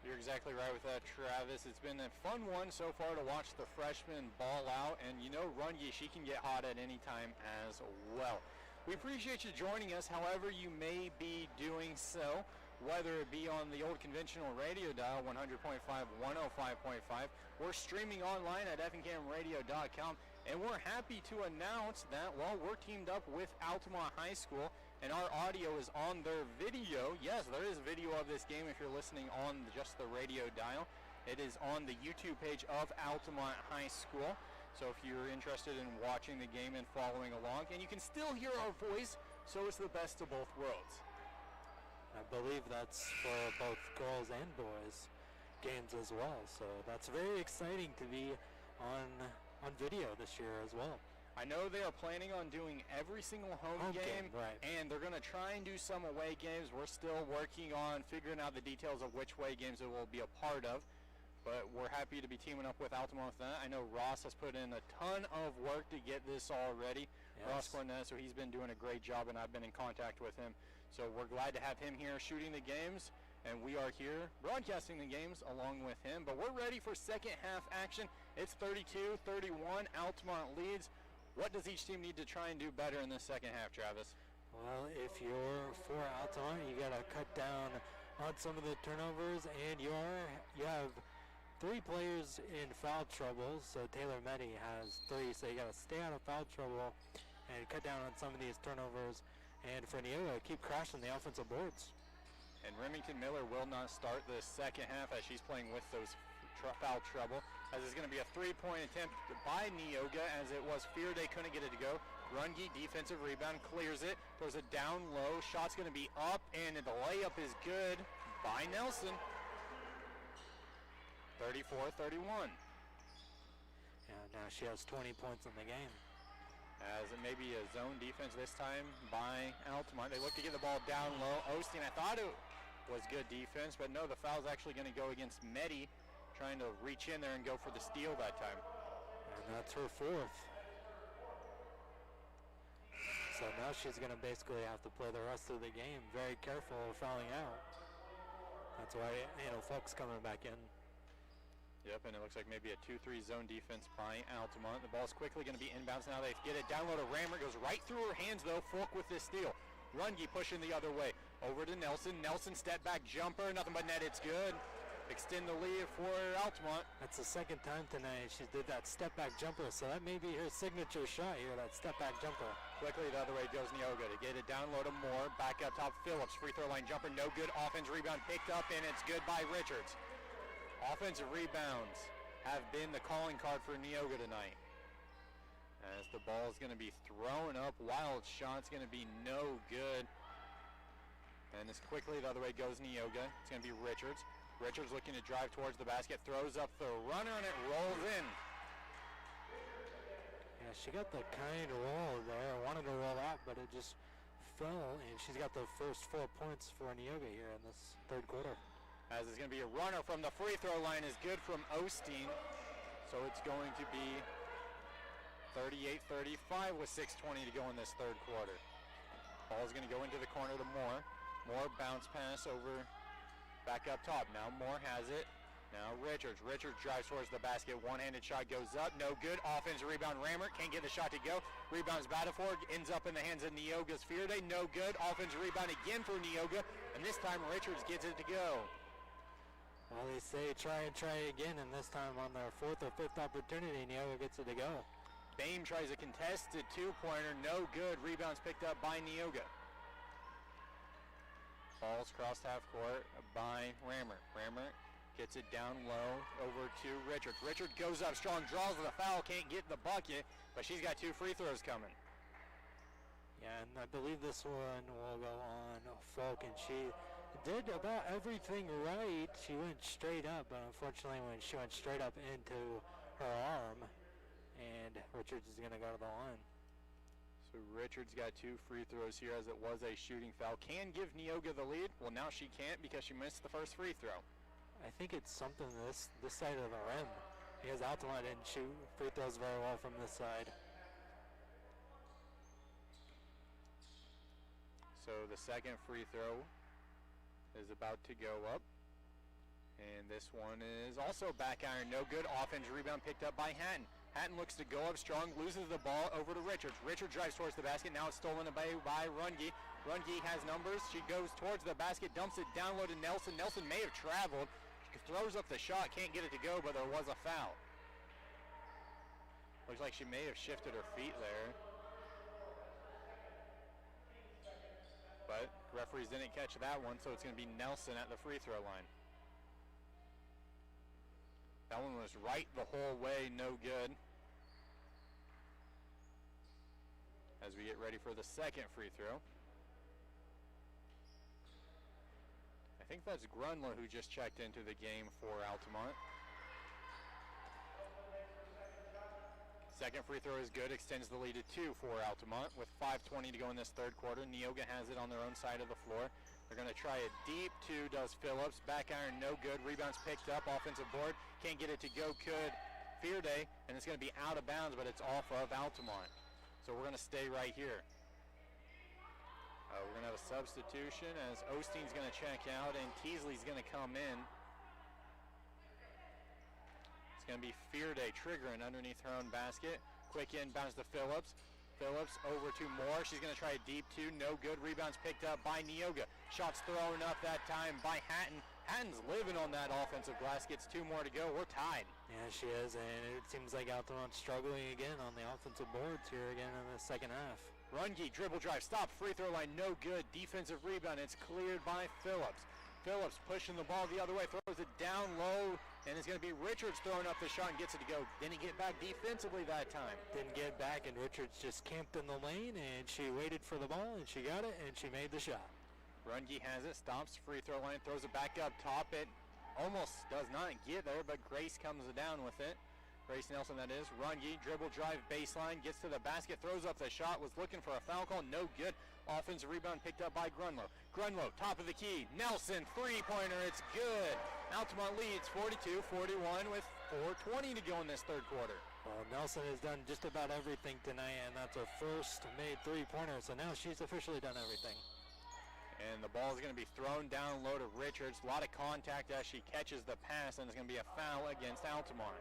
You're exactly right with that, Travis. It's been a fun one so far to watch the freshmen ball out, and you know Runge, she can get hot at any time as well. We appreciate you joining us, however you may be doing so, whether it be on the old conventional radio dial, 100.5, 105.5. We're streaming online at fncamradio.com, and we're happy to announce that, well, we're teamed up with Altamont High School, and our audio is on their video. Yes, there is video of this game if you're listening on just the radio dial. It is on the YouTube page of Altamont High School. So if you're interested in watching the game and following along, and you can still hear our voice, so it's the best of both worlds. I believe that's for both girls and boys games as well. So that's very exciting to be on video this year as well. I know they are planning on doing every single home game, right. And they're going to try and do some away games. We're still working on figuring out the details of which away games it will be a part of, but we're happy to be teaming up with Altamont with that. I know Ross has put in a ton of work to get this all ready. Yes. Ross Cornett, so he's been doing a great job, and I've been in contact with him. So we're glad to have him here shooting the games, and we are here broadcasting the games along with him. But we're ready for second half action. It's 32-31, Altamont leads. What does each team need to try and do better in the second half, Travis? Well, if you're for Altamont, you got to cut down on some of the turnovers, and you have 3 players in foul trouble. So Taylor Meddy has 3, so you got to stay out of foul trouble and cut down on some of these turnovers. And for Neoga, keep crashing the offensive boards. And Remington Miller will not start the second half as she's playing with those foul trouble, as it's going to be a 3-point attempt by Neoga, as it was feared they couldn't get it to go. Runge, defensive rebound, clears it, throws it down low. Shot's going to be up, and the layup is good by Nelson. 34-31. Yeah, now she has 20 points in the game. As it may be a zone defense this time by Altamont. They look to get the ball down low. Osteen, I thought it was good defense, but no, the foul's actually going to go against Meddy, trying to reach in there and go for the steal that time. And that's her 4th. So now she's going to basically have to play the rest of the game very careful of fouling out. That's why Folk's coming back in. Yep, and it looks like maybe a 2-3 zone defense by Altamont. The ball's quickly going to be inbounds now. They get it down low to Rammer. Goes right through her hands, though. Folk with this steal. Runge pushing the other way. Over to Nelson. Nelson step back jumper. Nothing but net. It's good. Extend the lead for Altamont. That's the second time tonight she did that step back jumper, so that may be her signature shot here, that step back jumper. Quickly the other way goes Neoga to get it down low to Moore. Back up top, Phillips. Free throw line jumper, no good. Offense rebound picked up, and it's good by Richards. Offensive rebounds have been the calling card for Neoga tonight. As the ball is going to be thrown up, wild shot's going to be no good. And as quickly the other way goes Neoga. It's going to be Richards. Richards looking to drive towards the basket, throws up the runner, and it rolls in. Yeah, she got the kind roll there. Wanted to roll out, but it just fell, and she's got the first 4 points for Neoga here in this third quarter. As it's going to be a runner from the free throw line is good from Osteen. So it's going to be 38-35 with 6:20 to go in this third quarter. Ball's going to go into the corner to Moore. Moore bounce pass over. Back up top. Now Moore has it. Now Richards. Richards drives towards the basket. One-handed shot goes up. No good. Offensive rebound. Rammer can't get the shot to go. Rebounds Batafor. Ends up in the hands of Neoga's Fearday. No good. Offensive rebound again for Neoga. And this time Richards gets it to go. Well, they say try and try again, and this time on their fourth or fifth opportunity, Neoga gets it to go. Bame tries a contested two-pointer. No good. Rebounds picked up by Neoga. Ball's crossed half court by Rammer. Rammer gets it down low over to Richards. Richards goes up strong, draws the foul, can't get the bucket, but she's got 2 free throws coming. Yeah, and I believe this one will go on Falk, and she did about everything right. She went straight up, but unfortunately when she went straight up into her arm, and Richards is going to go to the line. So Richards got 2 free throws here as it was a shooting foul. Can give Neoga the lead. Well, now she can't because she missed the first free throw. I think it's something this side of the rim, because Altamont didn't shoot free throws very well from this side. So the second free throw is about to go up. And this one is also back iron. No good. Offensive rebound picked up by Hatton. Hatton looks to go up strong, loses the ball over to Richards. Richards drives towards the basket. Now it's stolen away by Runge. Runge has numbers. She goes towards the basket, dumps it down low to Nelson. Nelson may have traveled. She throws up the shot, can't get it to go, but there was a foul. Looks like she may have shifted her feet there. But referees didn't catch that one, so it's going to be Nelson at the free throw line. That one was right the whole way, no good. As we get ready for the second free throw. I think that's Grunlow who just checked into the game for Altamont. Second free throw is good, extends the lead to 2 for Altamont with 5:20 to go in this third quarter. Neoga has it on their own side of the floor. They're going to try a deep 2, does Phillips. Back iron, no good. Rebounds picked up, offensive board. Can't get it to go, could Fearday, and it's going to be out of bounds, but it's off of Altamont. So we're going to stay right here. We're going to have a substitution as Osteen's going to check out and Teasley's going to come in. It's going to be Fearday triggering underneath her own basket. Quick inbounds to Phillips. Phillips over to Moore. She's going to try a deep 2. No good. Rebounds picked up by Neoga. Shots thrown up that time by Hatton. Hatton's living on that offensive glass. Gets 2 more to go. We're tied. Yeah, she is, and it seems like Altamont's struggling again on the offensive boards here again in the second half. Runge, dribble drive, stop, free throw line, no good. Defensive rebound, it's cleared by Phillips. Phillips pushing the ball the other way, throws it down low, and it's going to be Richards throwing up the shot and gets it to go. Didn't get back defensively that time. Didn't get back, and Richards just camped in the lane, and she waited for the ball, and she got it, and she made the shot. Runge has it, stops, free throw line, throws it back up top. It almost does not get there, but Grace comes down with it. Grace Nelson, that is. Runge, dribble drive, baseline, gets to the basket, throws up the shot, was looking for a foul call, no good. Offensive rebound picked up by Grunlow. Grunlow, top of the key. Nelson, three-pointer, it's good. Altamont leads 42-41 with 4:20 to go in this third quarter. Well, Nelson has done just about everything tonight, and that's her first made three-pointer, so now she's officially done everything. And the ball is going to be thrown down low to Richards. A lot of contact as she catches the pass, and it's going to be a foul against Altamont.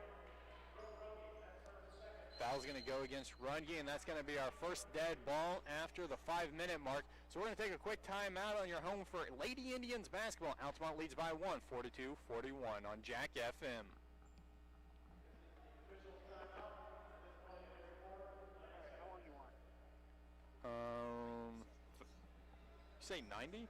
Foul's going to go against Runge, and that's going to be our first dead ball after the 5-minute mark. So we're going to take a quick timeout on your home for Lady Indians basketball. Altamont leads by 1, 42-41 on Jack FM. How long you want? Say 90?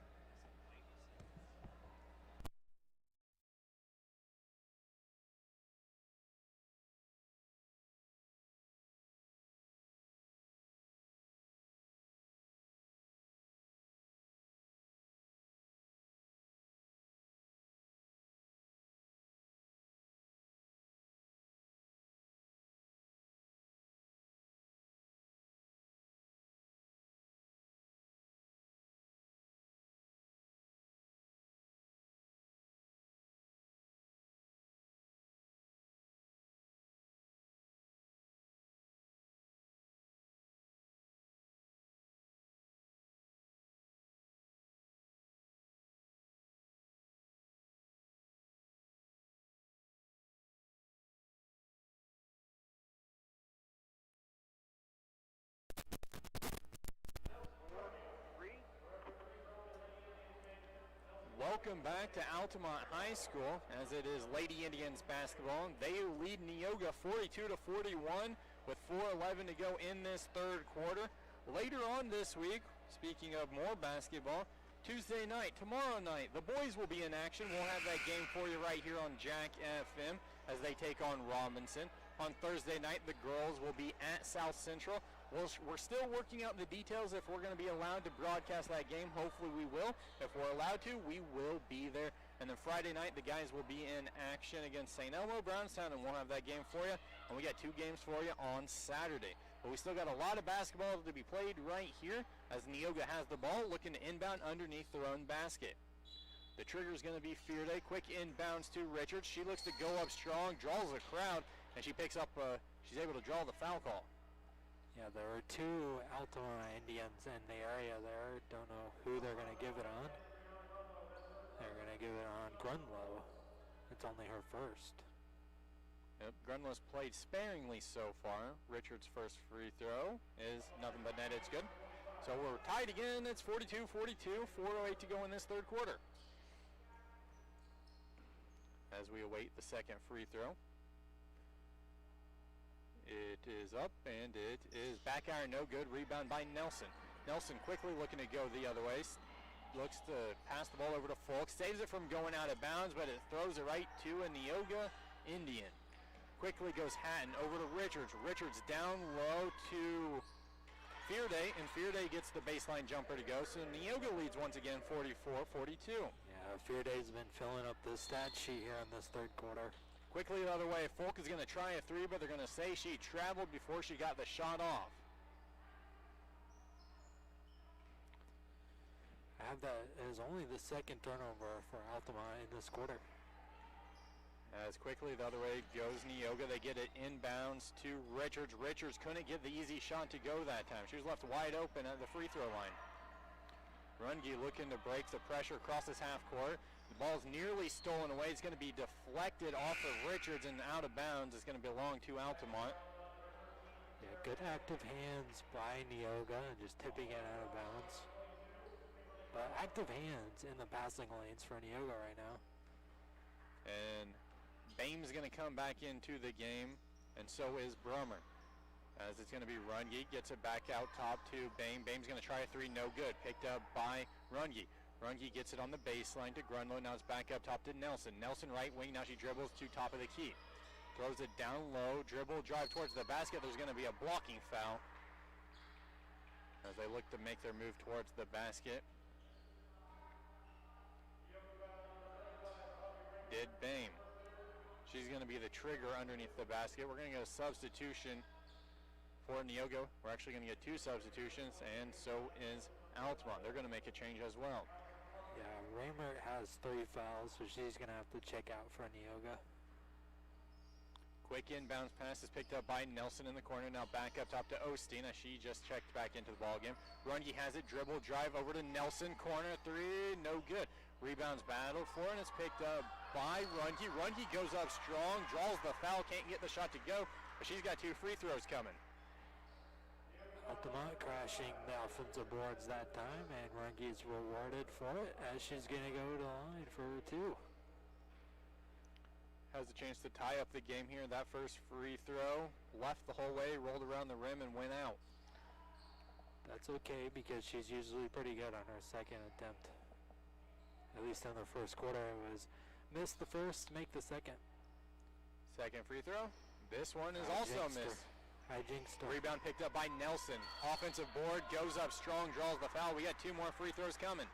Welcome back to Altamont High School, as it is Lady Indians basketball. They lead Neoga 42-41 with 4:11 to go in this third quarter. Later on this week, speaking of more basketball, Tuesday night, tomorrow night, the boys will be in action. We'll have that game for you right here on Jack FM as they take on Robinson. On Thursday night, the girls will be at South Central. We're still working out the details if we're going to be allowed to broadcast that game. Hopefully we will. If we're allowed to, we will be there. And then Friday night, the guys will be in action against St. Elmo, Brownstown, and we'll have that game for you. And we got 2 games for you on Saturday. But we still got a lot of basketball to be played right here as Neoga has the ball, looking to inbound underneath their own basket. The trigger is going to be Fearday. Quick inbounds to Richards. She looks to go up strong, draws a crowd, and she picks up, she's able to draw the foul call. Yeah, there are 2 Altamont Indians in the area there. Don't know who they're going to give it on. They're going to give it on Grunlow. It's only her first. Yep, Grunlow's played sparingly so far. Richards' first free throw is nothing but net. It's good. So we're tied again. It's 42-42, 4:08 to go in this third quarter. As we await the second free throw. It is up, and it is back iron, no good. Rebound by Nelson. Nelson quickly looking to go the other way. Looks to pass the ball over to Folk. Saves it from going out of bounds, but it throws it right to a Neoga Indian. Quickly goes Hatton over to Richards. Richards down low to Fearday, and Fearday gets the baseline jumper to go. So Neoga leads once again 44-42. Yeah, Fearday's been filling up the stat sheet here in this third quarter. Quickly the other way, Folk is going to try a 3, but they're going to say she traveled before she got the shot off. That is only the second turnover for Altamont in this quarter. As quickly the other way goes Neoga. They get it inbounds to Richards. Richards couldn't get the easy shot to go that time. She was left wide open at the free throw line. Runge looking to break the pressure across this half court. The ball's nearly stolen away. It's going to be deflected off of Richards and out of bounds. It's going to belong to Altamont. Yeah, good active hands by Neoga and just tipping it out of bounds. But active hands in the passing lanes for Neoga right now. And Bame's going to come back into the game, and so is Brummer. As it's going to be Runge, gets it back out top to Bame. Bame's going to try a 3, no good. Picked up by Runge. Runge gets it on the baseline to Grunlow. Now it's back up top to Nelson. Nelson right wing. Now she dribbles to top of the key. Throws it down low. Dribble, drive towards the basket. There's going to be a blocking foul as they look to make their move towards the basket. Did Bame. She's going to be the trigger underneath the basket. We're going to get a substitution for Neoga. We're actually going to get 2 substitutions, and so is Altamont. They're going to make a change as well. Yeah, Raymer has 3 fouls, so she's going to have to check out for Neoga. Quick inbounds pass is picked up by Nelson in the corner. Now back up top to Osteen as she just checked back into the ballgame. Runge has it, dribble, drive over to Nelson. Corner 3, no good. Rebounds battled for, and it's picked up by Runge. Runge goes up strong, draws the foul, can't get the shot to go. but she's got 2 free throws coming. Altamont crashing the offensive boards that time, and Runge's rewarded for it as she's going to go to the line for 2. Has a chance to tie up the game here. That first free throw left the whole way, rolled around the rim, and went out. That's okay because she's usually pretty good on her second attempt. At least in the first quarter, it was miss the first, make the second. Second free throw. This one is also missed. I jinxed her. Rebound picked up by Nelson. Offensive board, goes up strong, draws the foul. We got 2 more free throws coming.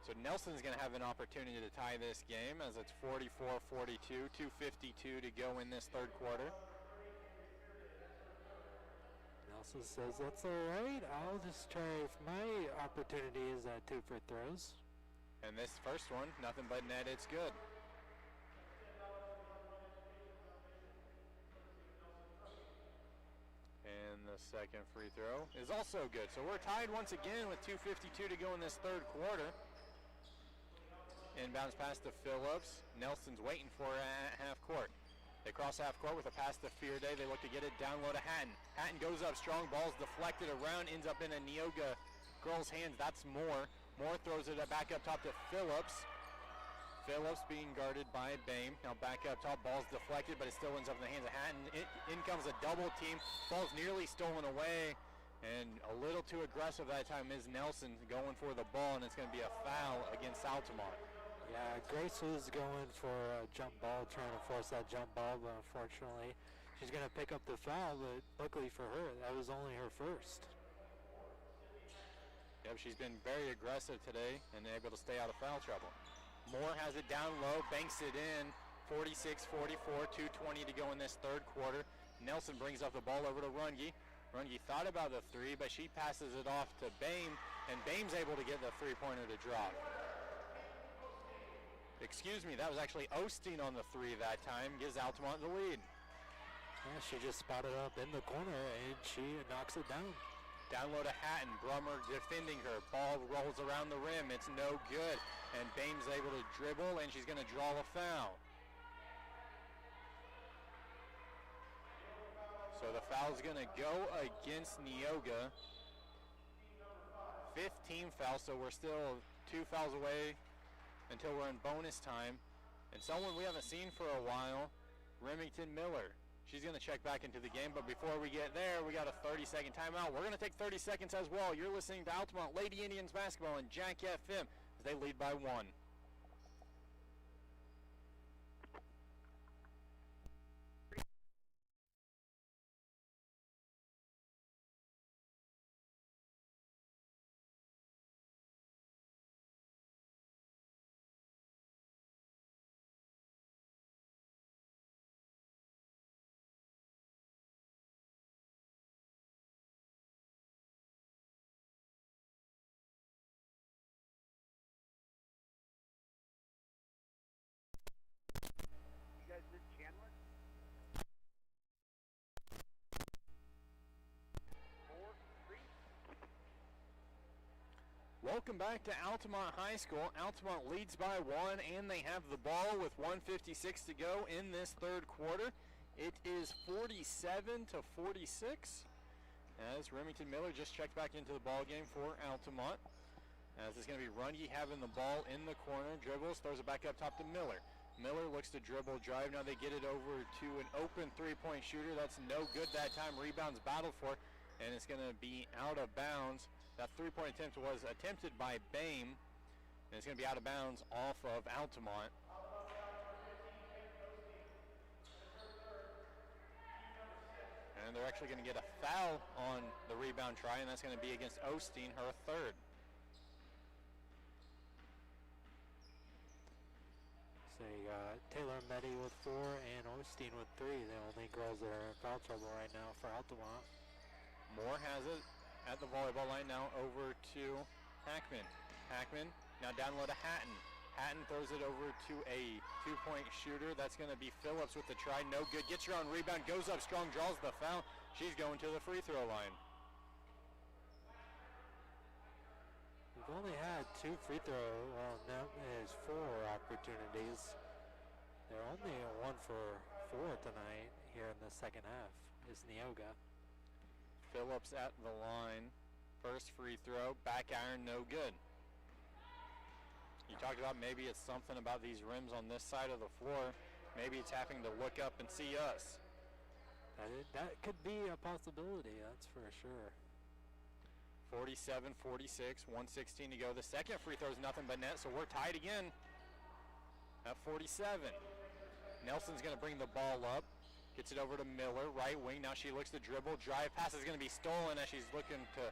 So Nelson's going to have an opportunity to tie this game as it's 44-42, 2:52 to go in this third quarter. Nelson says, that's all right. I'll just try if my opportunity is at 2 free throws. And this first one, nothing but net, it's good. And the second free throw is also good. So we're tied once again with 2:52 to go in this third quarter. Inbounds pass to Phillips. Nelson's waiting for it at half court. They cross half court with a pass to Fearday. They look to get it down low to Hatton. Hatton goes up strong, ball's deflected around, ends up in a Neoga girl's hands. That's Moore. Moore throws it back up top to Phillips. Phillips being guarded by Bame. Now back up top, ball's deflected, but it still ends up in the hands of Hatton. In comes a double team. Ball's nearly stolen away, and a little too aggressive that time is Nelson going for the ball, and it's going to be a foul against Altamont. Yeah, Grace was going for a jump ball, trying to force that jump ball, but unfortunately, she's going to pick up the foul, but luckily for her, that was only her first. Yep, she's been very aggressive today and able to stay out of foul trouble. Moore has it down low, banks it in, 46-44, 2:20 to go in this third quarter. Nelson brings up the ball over to Runge. Runge thought about the 3, but she passes it off to Bame, and Bame's able to get the 3-pointer to drop. Excuse me, that was actually Osteen on the 3 that time, gives Altamont the lead. Yeah, she just spotted up in the corner, and she knocks it down. Down low to Hatton, Brummer defending her. Ball rolls around the rim, it's no good. And Bame's able to dribble, and she's going to draw a foul. So the foul's going to go against Neoga. 15 fouls, so we're still 2 fouls away until we're in bonus time. And someone we haven't seen for a while, Remington Miller. She's going to check back into the game, but before we get there, we got a 30-second timeout. We're going to take 30 seconds as well. You're listening to Altamont Lady Indians basketball and Jack FM as they lead by 1. Welcome back to Altamont High School. Altamont leads by 1, and they have the ball with 1:56 to go in this third quarter. It is 47-46, as Remington Miller just checked back into the ball game for Altamont. As it's going to be Runge having the ball in the corner, dribbles, throws it back up top to Miller. Miller looks to dribble, drive. Now they get it over to an open three-point shooter. That's no good that time. Rebounds battled for, and it's going to be out of bounds. That three-point attempt was attempted by Bame, and it's going to be out of bounds off of Altamont. And they're actually going to get a foul on the rebound try, and that's going to be against Osteen, her third. So you got Taylor Meddy with 4 and Osteen with 3. The only girls that are in foul trouble right now for Altamont. Moore has it at the volleyball line now over to Hackman. Hackman now down low to Hatton. Hatton throws it over to a two-point shooter. That's going to be Phillips with the try. No good. Gets her on rebound. Goes up strong. Draws the foul. She's going to the free throw line. We've only had 2 free throw. Well, now there's 4 opportunities. They're only 1 for 4 tonight here in the second half is Neoga. Phillips at the line. First free throw, back iron, no good. You talked about maybe it's something about these rims on this side of the floor. Maybe it's having to look up and see us. That could be a possibility, that's for sure. 47-46, 1:16 to go. The second free throw is nothing but net, so we're tied again at 47. Nelson's going to bring the ball up. Gets it over to Miller, right wing. Now she looks to dribble. Drive pass is going to be stolen as she's looking to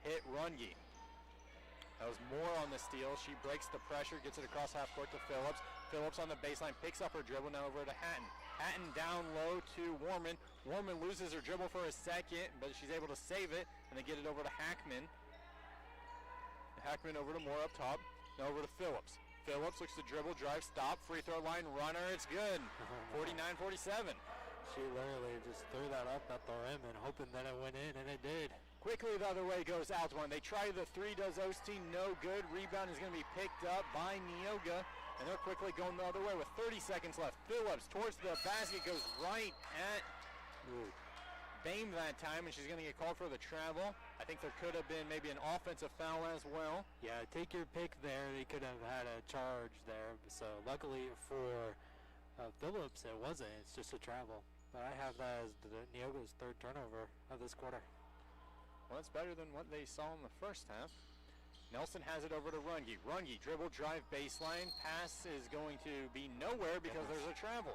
hit Runge. That was Moore on the steal. She breaks the pressure, gets it across half court to Phillips. Phillips on the baseline, picks up her dribble, now over to Hatton. Hatton down low to Warman. Warman loses her dribble for a second, but she's able to save it, and they get it over to Hackman. Hackman over to Moore up top, now over to Phillips. Phillips looks to dribble, drive, stop, free throw line, runner, it's good. 49-47. She literally just threw that up at the rim and hoping that it went in, and it did. Quickly the other way goes Altamont. They try the three, does Osteen, no good. Rebound is going to be picked up by Neoga, and they're quickly going the other way with 30 seconds left. Phillips towards the basket, goes right at Bame that time, and she's going to get called for the travel. I think there could have been maybe an offensive foul as well. Yeah, take your pick there. They could have had a charge there. So luckily for Phillips, it wasn't. It's just a travel. But I have that as Neoga's third turnover of this quarter. Well, it's better than what they saw in the first half. Nelson has it over to Runge. Runge, dribble, drive, baseline. Pass is going to be nowhere because there's a travel.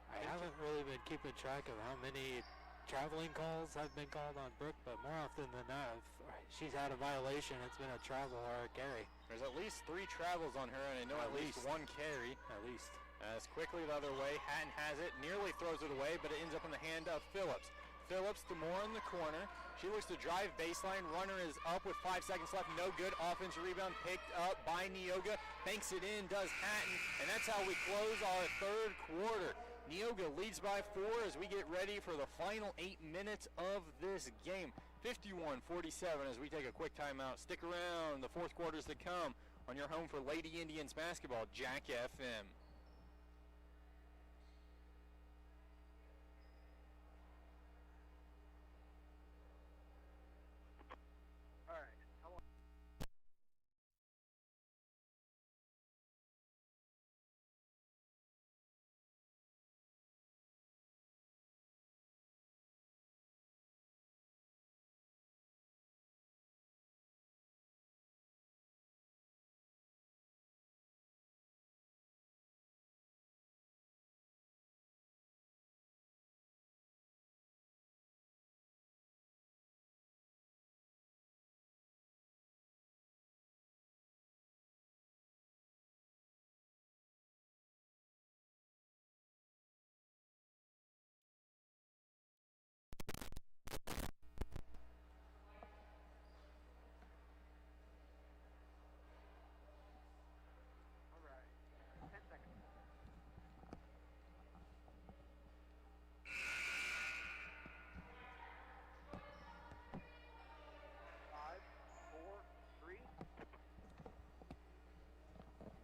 I haven't really been keeping track of how many traveling calls have been called on Brooke, but more often than not, if she's had a violation, it's been a travel or a carry. There's at least 3 travels on her, and I know at least 1 carry. At least. As quickly the other way, Hatton has it, nearly throws it away, but it ends up in the hand of Phillips. Phillips to Moore in the corner. She looks to drive baseline. Runner is up with 5 seconds left. No good. Offensive rebound picked up by Neoga. Banks it in, does Hatton. And that's how we close our third quarter. Neoga leads by 4 as we get ready for the final 8 minutes of this game. 51-47 as we take a quick timeout. Stick around. The fourth quarter's to come on your home for Lady Indians basketball, Jack FM.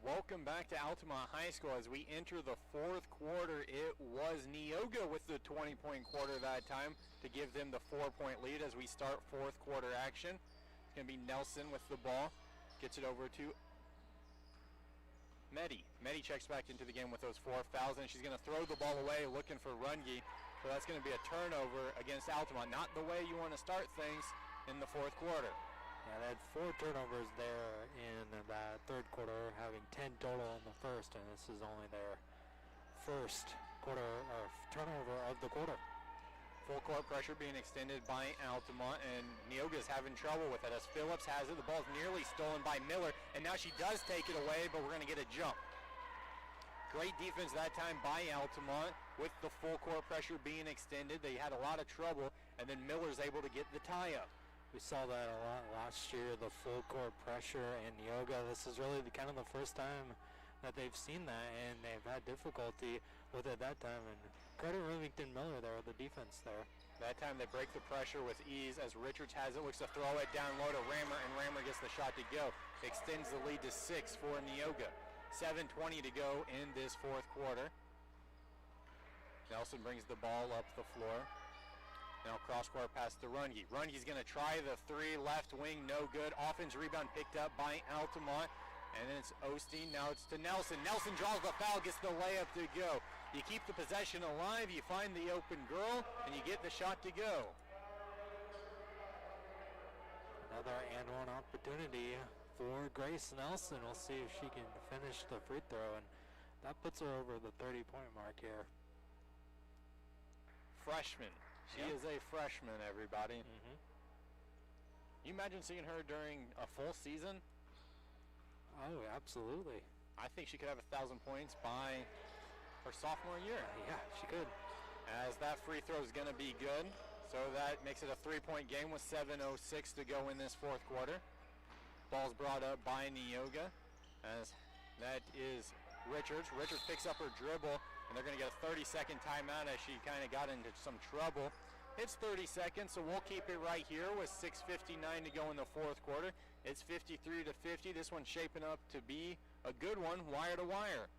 Welcome back to Altamont High School as we enter the fourth quarter. It was Neoga with the 20-point quarter that time to give them the 4-point lead as we start fourth quarter action. It's going to be Nelson with the ball. Gets it over to Medi. Medi checks back into the game with those 4 fouls, and she's going to throw the ball away looking for Runge. So that's going to be a turnover against Altamont. Not the way you want to start things in the fourth quarter. Yeah, they had 4 turnovers there in that third quarter, having 10 total in the first, and this is only their first quarter or turnover of the quarter. Full court pressure being extended by Altamont, and Neoga's having trouble with it as Phillips has it. The ball's nearly stolen by Miller, and now she does take it away, but we're going to get a jump. Great defense that time by Altamont with the full court pressure being extended. They had a lot of trouble, and then Miller's able to get the tie-up. We saw that a lot last year, the full court pressure in Neoga. This is really kind of the first time that they've seen that, and they've had difficulty with it that time. And credit Remington Miller there with the defense there. That time they break the pressure with ease as Richards has it, looks to throw it down low to Rammer, and Rammer gets the shot to go. Extends the lead to 6 for Neoga. 7:20 to go in this fourth quarter. Nelson brings the ball up the floor. Now cross-court pass to Runge. Runge's going to try the three, left wing, no good. Offense rebound picked up by Altamont. And then it's Osteen. Now it's to Nelson. Nelson draws the foul, gets the layup to go. You keep the possession alive, you find the open girl, and you get the shot to go. Another and one opportunity for Grace Nelson. We'll see if she can finish the free throw, and that puts her over the 30-point mark here. Freshman. She is a freshman, everybody. You imagine seeing her during a full season? Oh, absolutely. I think she could have 1,000 points by her sophomore year. Yeah, she could. As that free throw is going to be good. So that makes it a 3-point game with 7:06 to go in this fourth quarter. Ball's brought up by Neoga. As that is Richards. Richards picks up her dribble, and they're going to get a 30-second timeout as she kind of got into some trouble. It's 30 seconds, so we'll keep it right here with 6:59 to go in the fourth quarter. It's 53-50. This one's shaping up to be a good one, wire to wire.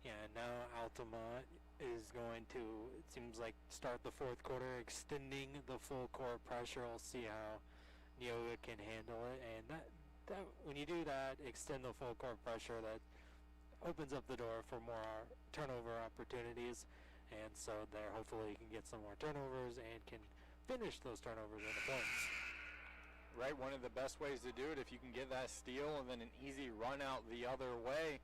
Yeah, now Altamont is going to, it seems like, start the fourth quarter extending the full court pressure. We'll see how Neoga can handle it. And that when you do that, extend the full court pressure, that opens up the door for more turnover opportunities. And so there, hopefully you can get some more turnovers and can finish those turnovers into points. Right, one of the best ways to do it, if you can get that steal and then an easy run out the other way,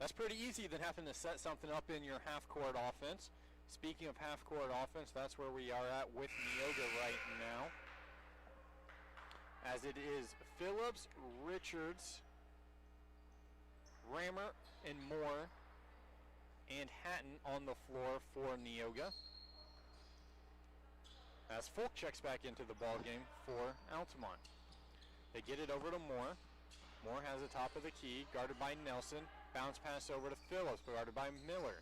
that's pretty easy than having to set something up in your half-court offense. Speaking of half-court offense, that's where we are at with Neoga right now. As it is Phillips, Richards, Rammer, and Moore, and Hatton on the floor for Neoga. As Folk checks back into the ball game for Altamont. They get it over to Moore. Moore has the top of the key, guarded by Nelson. Bounce pass over to Phillips, guarded by Miller.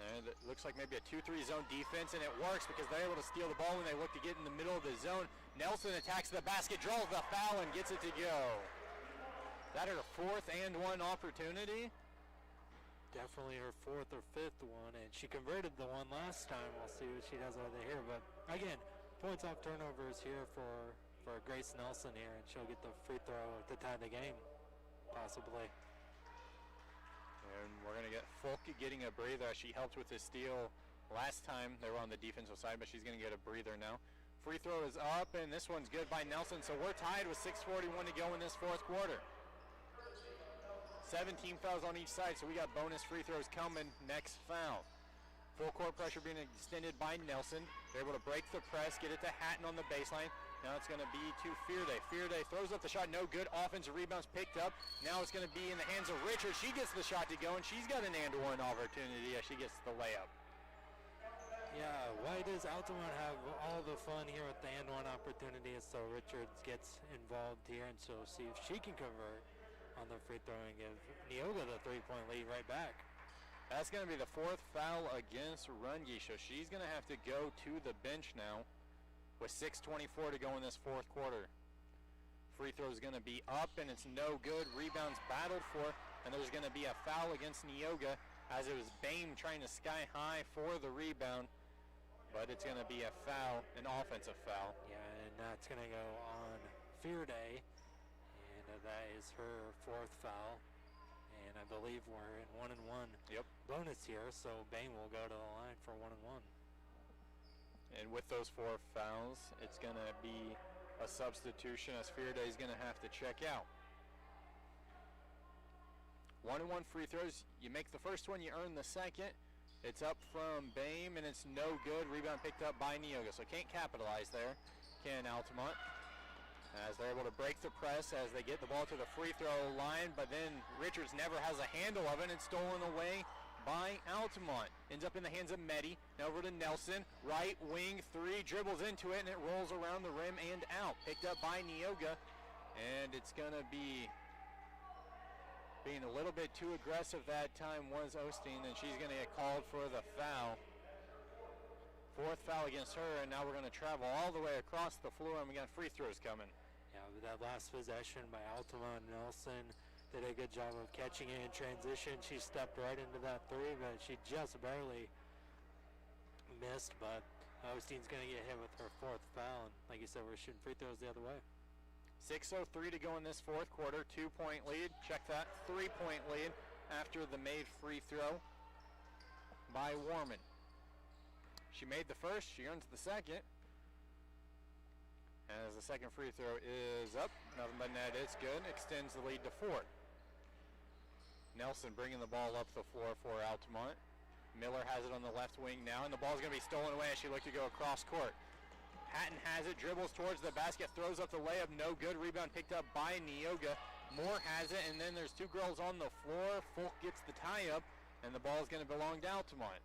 And it looks like maybe a 2-3 zone defense, and it works because they're able to steal the ball when they look to get in the middle of the zone. Nelson attacks the basket, draws the foul, and gets it to go. That her fourth and one opportunity. Definitely her fourth or fifth one, and she converted the one last time. We'll see what she does over here. But again, points off turnovers here for Grace Nelson here, and she'll get the free throw to tie the game, possibly. And we're going to get Folk getting a breather as she helped with the steal last time. They were on the defensive side, but she's going to get a breather now. Free throw is up, and this one's good by Nelson, so we're tied with 6:41 to go in this fourth quarter. 17 fouls on each side, so we got bonus free throws coming next foul. Full court pressure being extended by Nelson. They're able to break the press, get it to Hatton on the baseline. Now it's going to be to Fearday. Fearday throws up the shot, no good. Offensive rebounds picked up. Now it's going to be in the hands of Richards. She gets the shot to go, and she's got an and-one opportunity as she gets the layup. Yeah, why does Altamont have all the fun here with the and-one opportunities? So Richards gets involved here, and so see if she can convert on the free throw and give Neoga the three-point lead right back. That's going to be the fourth foul against Runge, so she's going to have to go to the bench now with 6:24 to go in this fourth quarter. Free throw is going to be up, and it's no good. Rebounds battled for, and there's going to be a foul against Neoga as it was Bame trying to sky high for the rebound, but it's going to be a foul, an offensive foul. Yeah, and that's going to go on Fearday. That is her fourth foul, and I believe we're in 1-1 bonus here, so Bain will go to the line for 1-1. And with those four fouls, it's going to be a substitution as Fearday is going to have to check out. 1-1 free throws. You make the first one, you earn the second. It's up from Bame, and it's no good. Rebound picked up by Neoga, so can't capitalize there, can Altamont. As they're able to break the press as they get the ball to the free throw line, but then Richards never has a handle of it, and it's stolen away by Altamont. Ends up in the hands of Medi. Now over to Nelson. Right wing three, dribbles into it, and it rolls around the rim and out. Picked up by Neoga, and it's going to be being a little bit too aggressive that time was Osteen, and she's going to get called for the foul. Fourth foul against her, and now we're going to travel all the way across the floor, and we got free throws coming. Yeah, with that last possession by Altamont, Nelson did a good job of catching it in transition. She stepped right into that three, but she just barely missed, but Osteen's going to get hit with her 4th foul. And like you said, we're shooting free throws the other way. 6:03 to go in this 4th quarter. 2-point lead. Check that. 3-point lead after the made free throw by Warman. She made the first. She earns the second. As the second free throw is up. Nothing but net. It's good. Extends the lead to 4. Nelson bringing the ball up the floor for Altamont. Miller has it on the left wing now, and the ball's going to be stolen away as she looked to go across court. Hatton has it, dribbles towards the basket, throws up the layup, no good. Rebound picked up by Neoga. Moore has it, and then there's 2 girls on the floor. Folk gets the tie-up, and the ball's going to belong to Altamont.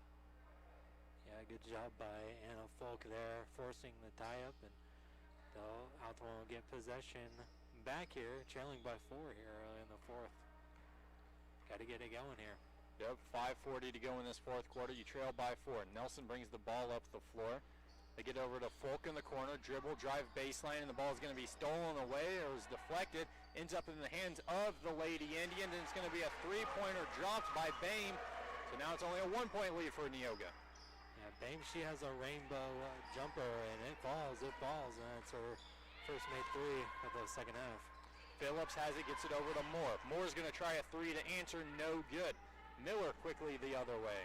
Yeah, good job by Anna Folk there, forcing the tie-up, and Altamont will get possession back here, trailing by 4 here early in the 4th. Got to get it going here. Yep, 5:40 to go in this 4th quarter. You trail by 4. Nelson brings the ball up the floor. They get over to Folk in the corner, dribble, drive baseline, and the ball is going to be stolen away. It was deflected, ends up in the hands of the Lady Indians, and it's going to be a 3-pointer dropped by Bame. So now it's only a 1-point lead for Neoga. Yeah, Bame, she has a rainbow jumper, and it falls, and it's her first made 3 of the second half. Phillips has it, gets it over to Moore. Moore's going to try a 3 to answer, no good. Miller quickly the other way.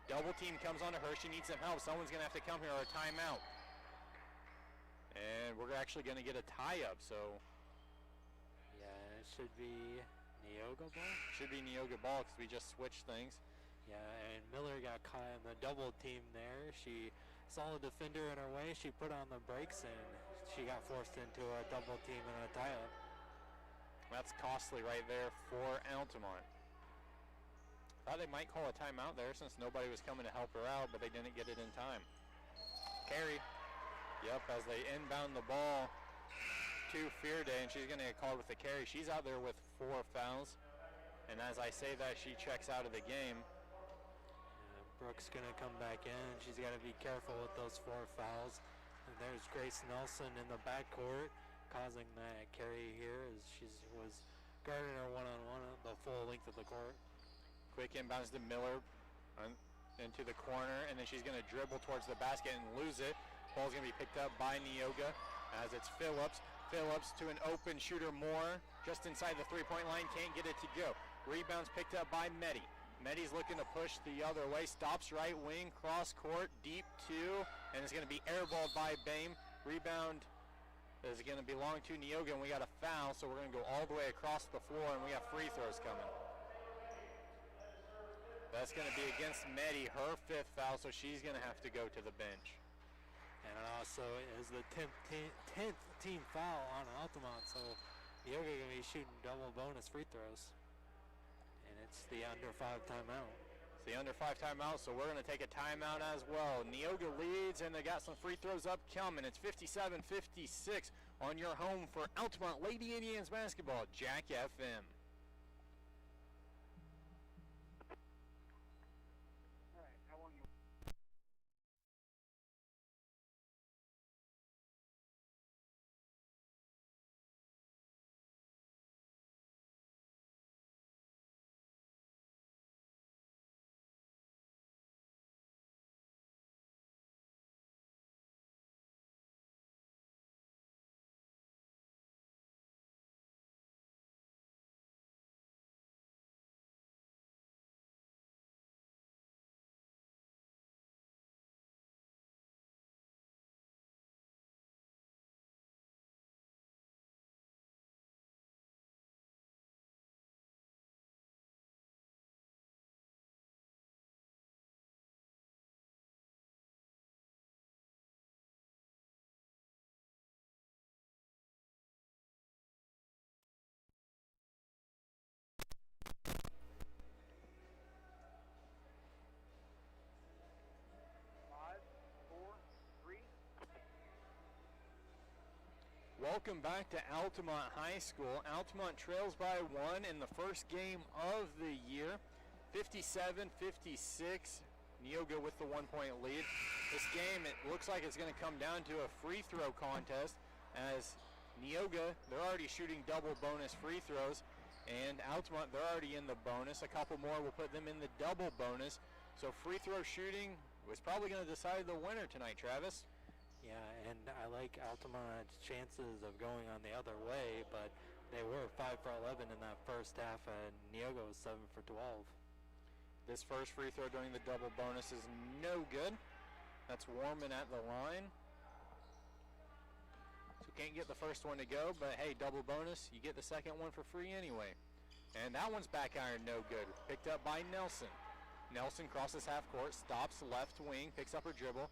Double team comes onto her. She needs some help. Someone's going to have to come here or a timeout. And we're actually going to get a tie-up, so. Yeah, it should be Neoga ball? Should be Neoga ball because we just switched things. Yeah, and Miller got caught in the double team there. She saw a defender in her way. She put on the brakes, and she got forced into a double team and a tie-up. That's costly right there for Altamont. Thought they might call a timeout there since nobody was coming to help her out, but they didn't get it in time. Carey. Yep, as they inbound the ball to Fearday, and she's going to get called with the carry. She's out there with 4 fouls, and as I say that, she checks out of the game. Brooks going to come back in. She's got to be careful with those 4 fouls. And there's Grace Nelson in the backcourt, causing that carry here as she was guarding her one-on-one the full length of the court. Quick inbounds to Miller into the corner, and then she's going to dribble towards the basket and lose it. Ball's going to be picked up by Neoga as it's Phillips. Phillips to an open shooter, Moore, just inside the 3-point line, can't get it to go. Rebounds picked up by Meddy. Meddy's looking to push the other way, stops right wing, cross court, deep 2, and it's going to be airballed by Bame. Rebound is going to belong to Neoga, and we got a foul, so we're going to go all the way across the floor, and we got free throws coming. That's going to be against Meddy, her 5th foul, so she's going to have to go to the bench. And it also is the 10th team foul on Altamont, so Neoga going to be shooting double bonus free throws. And it's the under 5 timeout. It's the under 5 timeout, so we're going to take a timeout as well. Neoga leads, and they got some free throws up coming. It's 57-56 on your home for Altamont Lady Indians basketball, Jack FM. Welcome back to Altamont High School. Altamont trails by 1 in the first game of the year, 57-56. Neoga with the 1-point lead. This game, it looks like it's going to come down to a free throw contest as Neoga, they're already shooting double bonus free throws, and Altamont, they're already in the bonus. A couple more will put them in the double bonus. So free throw shooting was probably going to decide the winner tonight, Travis. Yeah, and I like Altamont's chances of going on the other way, but they were 5 for 11 in that first half, and Neoga was 7 for 12. This first free throw during the double bonus is no good. That's Warman at the line. So can't get the first one to go, but hey, double bonus, you get the second one for free anyway. And that one's back iron, no good. Picked up by Nelson. Nelson crosses half court, stops left wing, picks up her dribble,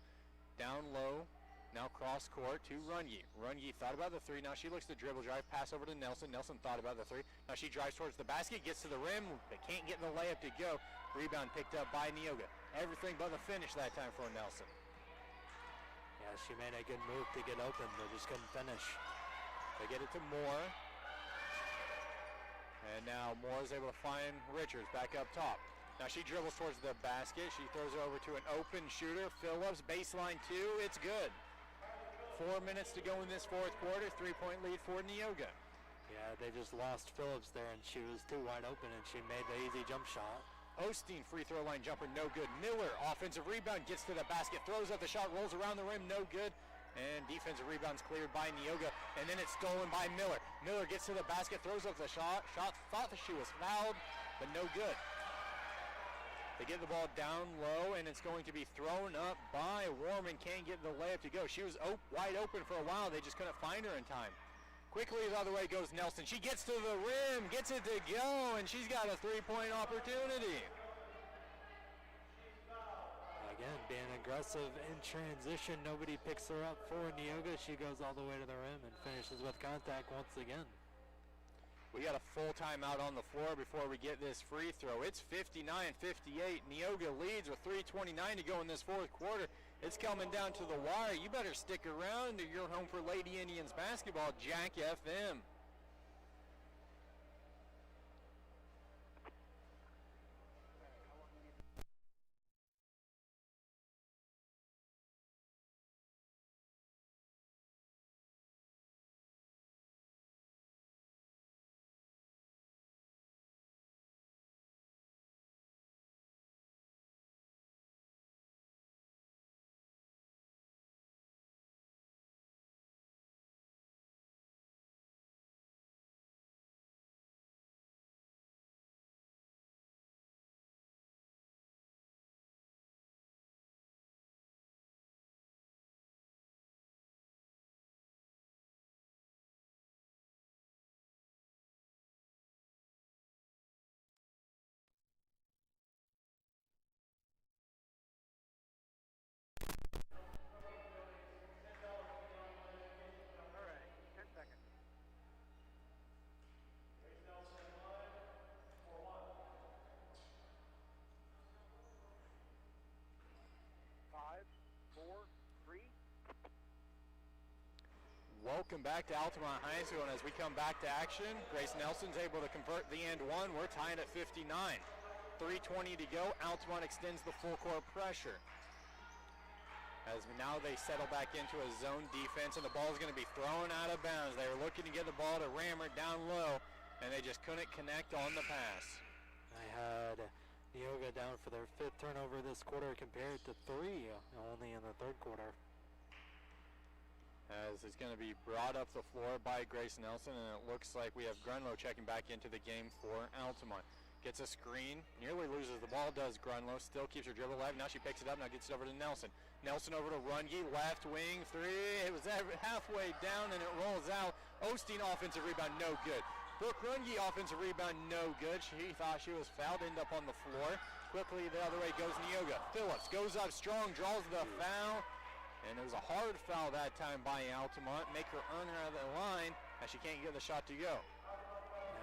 down low, now cross court to Runge. Runge thought about the three, now she looks to dribble drive, pass over to Nelson. Nelson thought about the three, now she drives towards the basket, gets to the rim, but can't get the layup to go. Rebound picked up by Neoga. Everything but the finish that time for Nelson. Yeah, she made a good move to get open, but just couldn't finish. They get it to Moore. And now Moore is able to find Richards back up top. Now she dribbles towards the basket. She throws it over to an open shooter. Phillips, baseline two. It's good. 4 minutes to go in this fourth quarter. 3-point lead for Neoga. Yeah, they just lost Phillips there, and she was too wide open, and she made the easy jump shot. Osteen, free throw line jumper, no good. Miller, offensive rebound, gets to the basket, throws up the shot, rolls around the rim, no good. And defensive rebound's cleared by Neoga, and then it's stolen by Miller. Miller gets to the basket, throws up the shot, thought that she was fouled, but no good. They get the ball down low, and it's going to be thrown up by Warman. Can't get the layup to go. She was wide open for a while. They just couldn't find her in time. Quickly the other way goes Nelson. She gets to the rim, gets it to go, and she's got a three-point opportunity. Again, being aggressive in transition, nobody picks her up for Neoga. She goes all the way to the rim and finishes with contact once again. We got a full timeout on the floor before we get this free throw. It's 59-58. Neoga leads with 3:29 to go in this fourth quarter. It's coming down to the wire. You better stick around. You're home for Lady Indians basketball, Jack FM. All right, 10 seconds. Five, four, three. Welcome back to Altamont High School, and as we come back to action, Grace Nelson's able to convert the and one. We're tied at 59. 3:20 to go. Altamont extends the full court pressure. As now they settle back into a zone defense, and the ball is going to be thrown out of bounds. They were looking to get the ball to Rammer down low, and they just couldn't connect on the pass. I had Neoga down for their 5th turnover this quarter compared to 3 only in the 3rd quarter. As it's going to be brought up the floor by Grace Nelson, and it looks like we have Grunlow checking back into the game for Altamont. Gets a screen, nearly loses the ball, does Grunlow, still keeps her dribble alive. Now she picks it up, now gets it over to Nelson. Nelson over to Runge, left wing, three. It was halfway down and it rolls out. Osteen offensive rebound, no good. Brooke Runge offensive rebound, no good. She thought she was fouled, ended up on the floor. Quickly the other way goes Neoga. Phillips goes up strong, draws the foul. And it was a hard foul that time by Altamont. Make her earn her out of the line as she can't get the shot to go.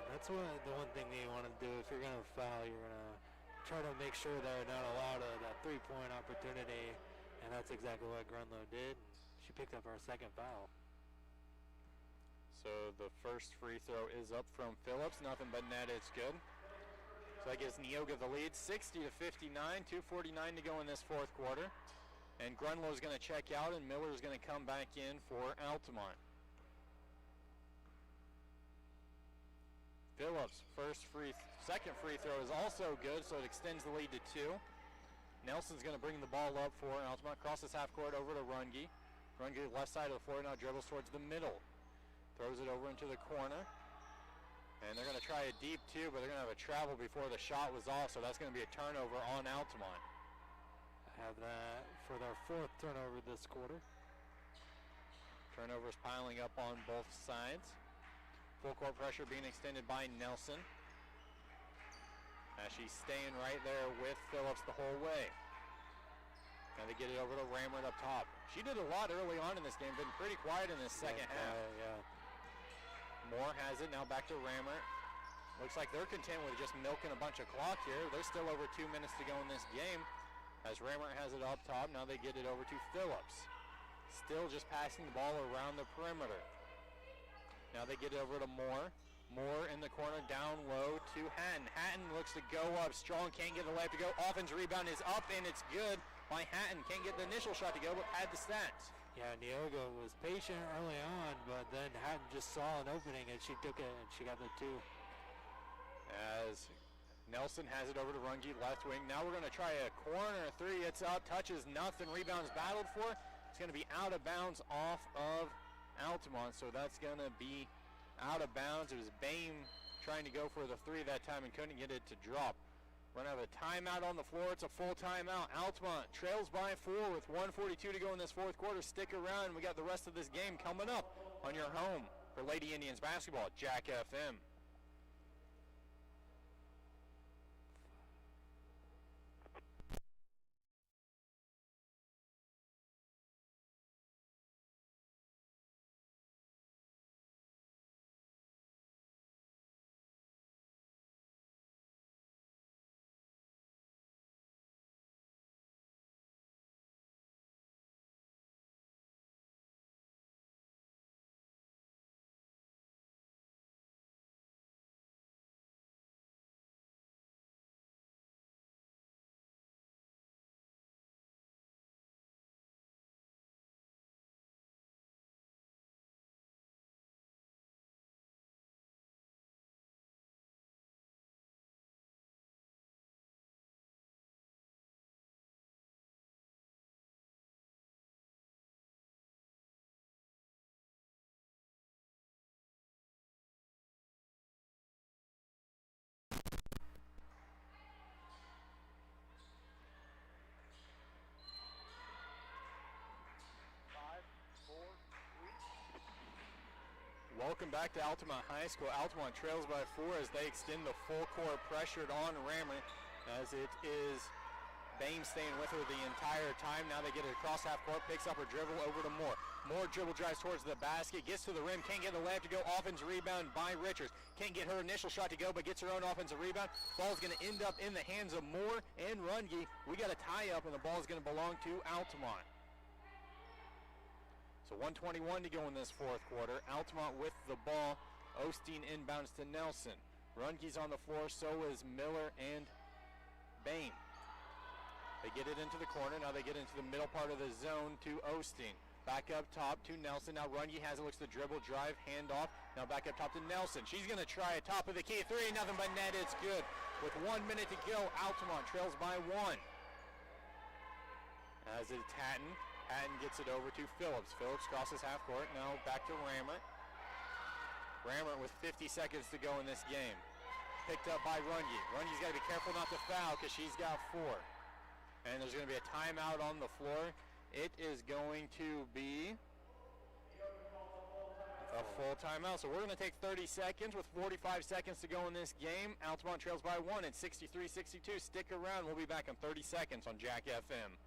That's the one thing that you want to do. If you're going to foul, you're going to try to make sure they're not allowed that three-point opportunity, and that's exactly what Grunlow did. She picked up her 2nd foul. So the first free throw is up from Phillips. Nothing but net. It's good. So that gives Neoga the lead, 60-59, 2:49 to go in this fourth quarter. And Grunlow is going to check out, and Miller is going to come back in for Altamont. Phillips' second free throw is also good, so it extends the lead to 2. Nelson's going to bring the ball up for Altamont. Crosses half court over to Runge. Runge left side of the floor now, dribbles towards the middle. Throws it over into the corner. And they're going to try a deep two, but they're going to have a travel before the shot was off, so that's going to be a turnover on Altamont. Have that for their 4th turnover this quarter. Turnovers piling up on both sides. Full court pressure being extended by Nelson. As she's staying right there with Phillips the whole way. Now they get it over to Rammert up top. She did a lot early on in this game, been pretty quiet in this second half. Yeah. Moore has it, now back to Rammert. Looks like they're content with just milking a bunch of clock here. There's still over 2 minutes to go in this game. As Rammert has it up top, now they get it over to Phillips. Still just passing the ball around the perimeter. Now they get it over to Moore. Moore in the corner, down low to Hatton. Hatton looks to go up strong, can't get the layup to go. Offense rebound is up, and it's good by Hatton. Can't get the initial shot to go, but had the stats. Yeah, Neoga was patient early on, but then Hatton just saw an opening, and she took it, and she got the 2. As Nelson has it over to Runge, left wing. Now we're going to try a corner 3. It's up, touches nothing. Rebounds battled for. It's going to be out of bounds off of Altamont, so that's going to be out of bounds. It was Bame trying to go for the 3 that time and couldn't get it to drop. We're going to have a timeout on the floor. It's a full timeout. Altamont trails by 4 with 1:42 to go in this 4th quarter. Stick around. We got the rest of this game coming up on your home for Lady Indians basketball at Jack FM. Welcome back to Altamont High School. Altamont trails by 4 as they extend the full court, pressured on Rammert, as it is Bame staying with her the entire time. Now they get it across half court, picks up her dribble over to Moore. Moore dribble drives towards the basket, gets to the rim, can't get the layup to go. Offensive rebound by Richards. Can't get her initial shot to go, but gets her own offensive rebound. Ball's going to end up in the hands of Moore and Runge. We got a tie-up, and the ball is going to belong to Altamont. So 1:21 to go in this 4th quarter. Altamont with the ball. Osteen inbounds to Nelson. Runge's on the floor, so is Miller and Bame. They get it into the corner. Now they get into the middle part of the zone to Osteen. Back up top to Nelson. Now Runge has it, looks to dribble, drive, hand off. Now back up top to Nelson. She's going to try a top of the key 3. Nothing but net. It's good. With 1 minute to go, Altamont trails by 1. As it's Hatton. Hatton gets it over to Phillips. Phillips crosses half court. Now back to Rammert. Rammert with 50 seconds to go in this game. Picked up by Runge. Runge's got to be careful not to foul because she's got 4. And there's going to be a timeout on the floor. It is going to be a full timeout. So we're going to take 30 seconds with 45 seconds to go in this game. Altamont trails by 1 at 63-62. Stick around. We'll be back in 30 seconds on Jack FM.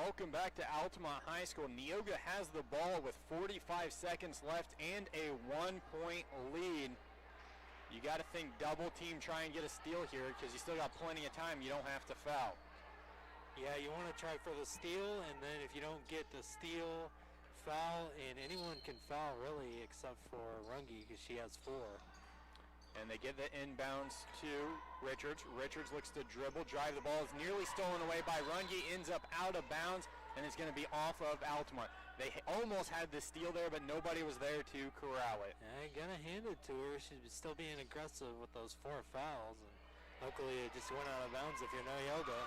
welcome back to Altamont High School. Neoga has the ball with 45 seconds left and a 1-point lead. You got to think double team, try and get a steal here because you still got plenty of time. You don't have to foul. Yeah, you want to try for the steal, and then if you don't get the steal, foul, and anyone can foul really except for Runge because she has 4. And they get the inbounds to Richards. Richards looks to dribble, drive. The ball is nearly stolen away by Runge, ends up out of bounds, and it's going to be off of Altamont. They almost had the steal there, but nobody was there to corral it. I gotta hand it to her. She's still being aggressive with those 4 fouls. And luckily, it just went out of bounds if you're Neoga.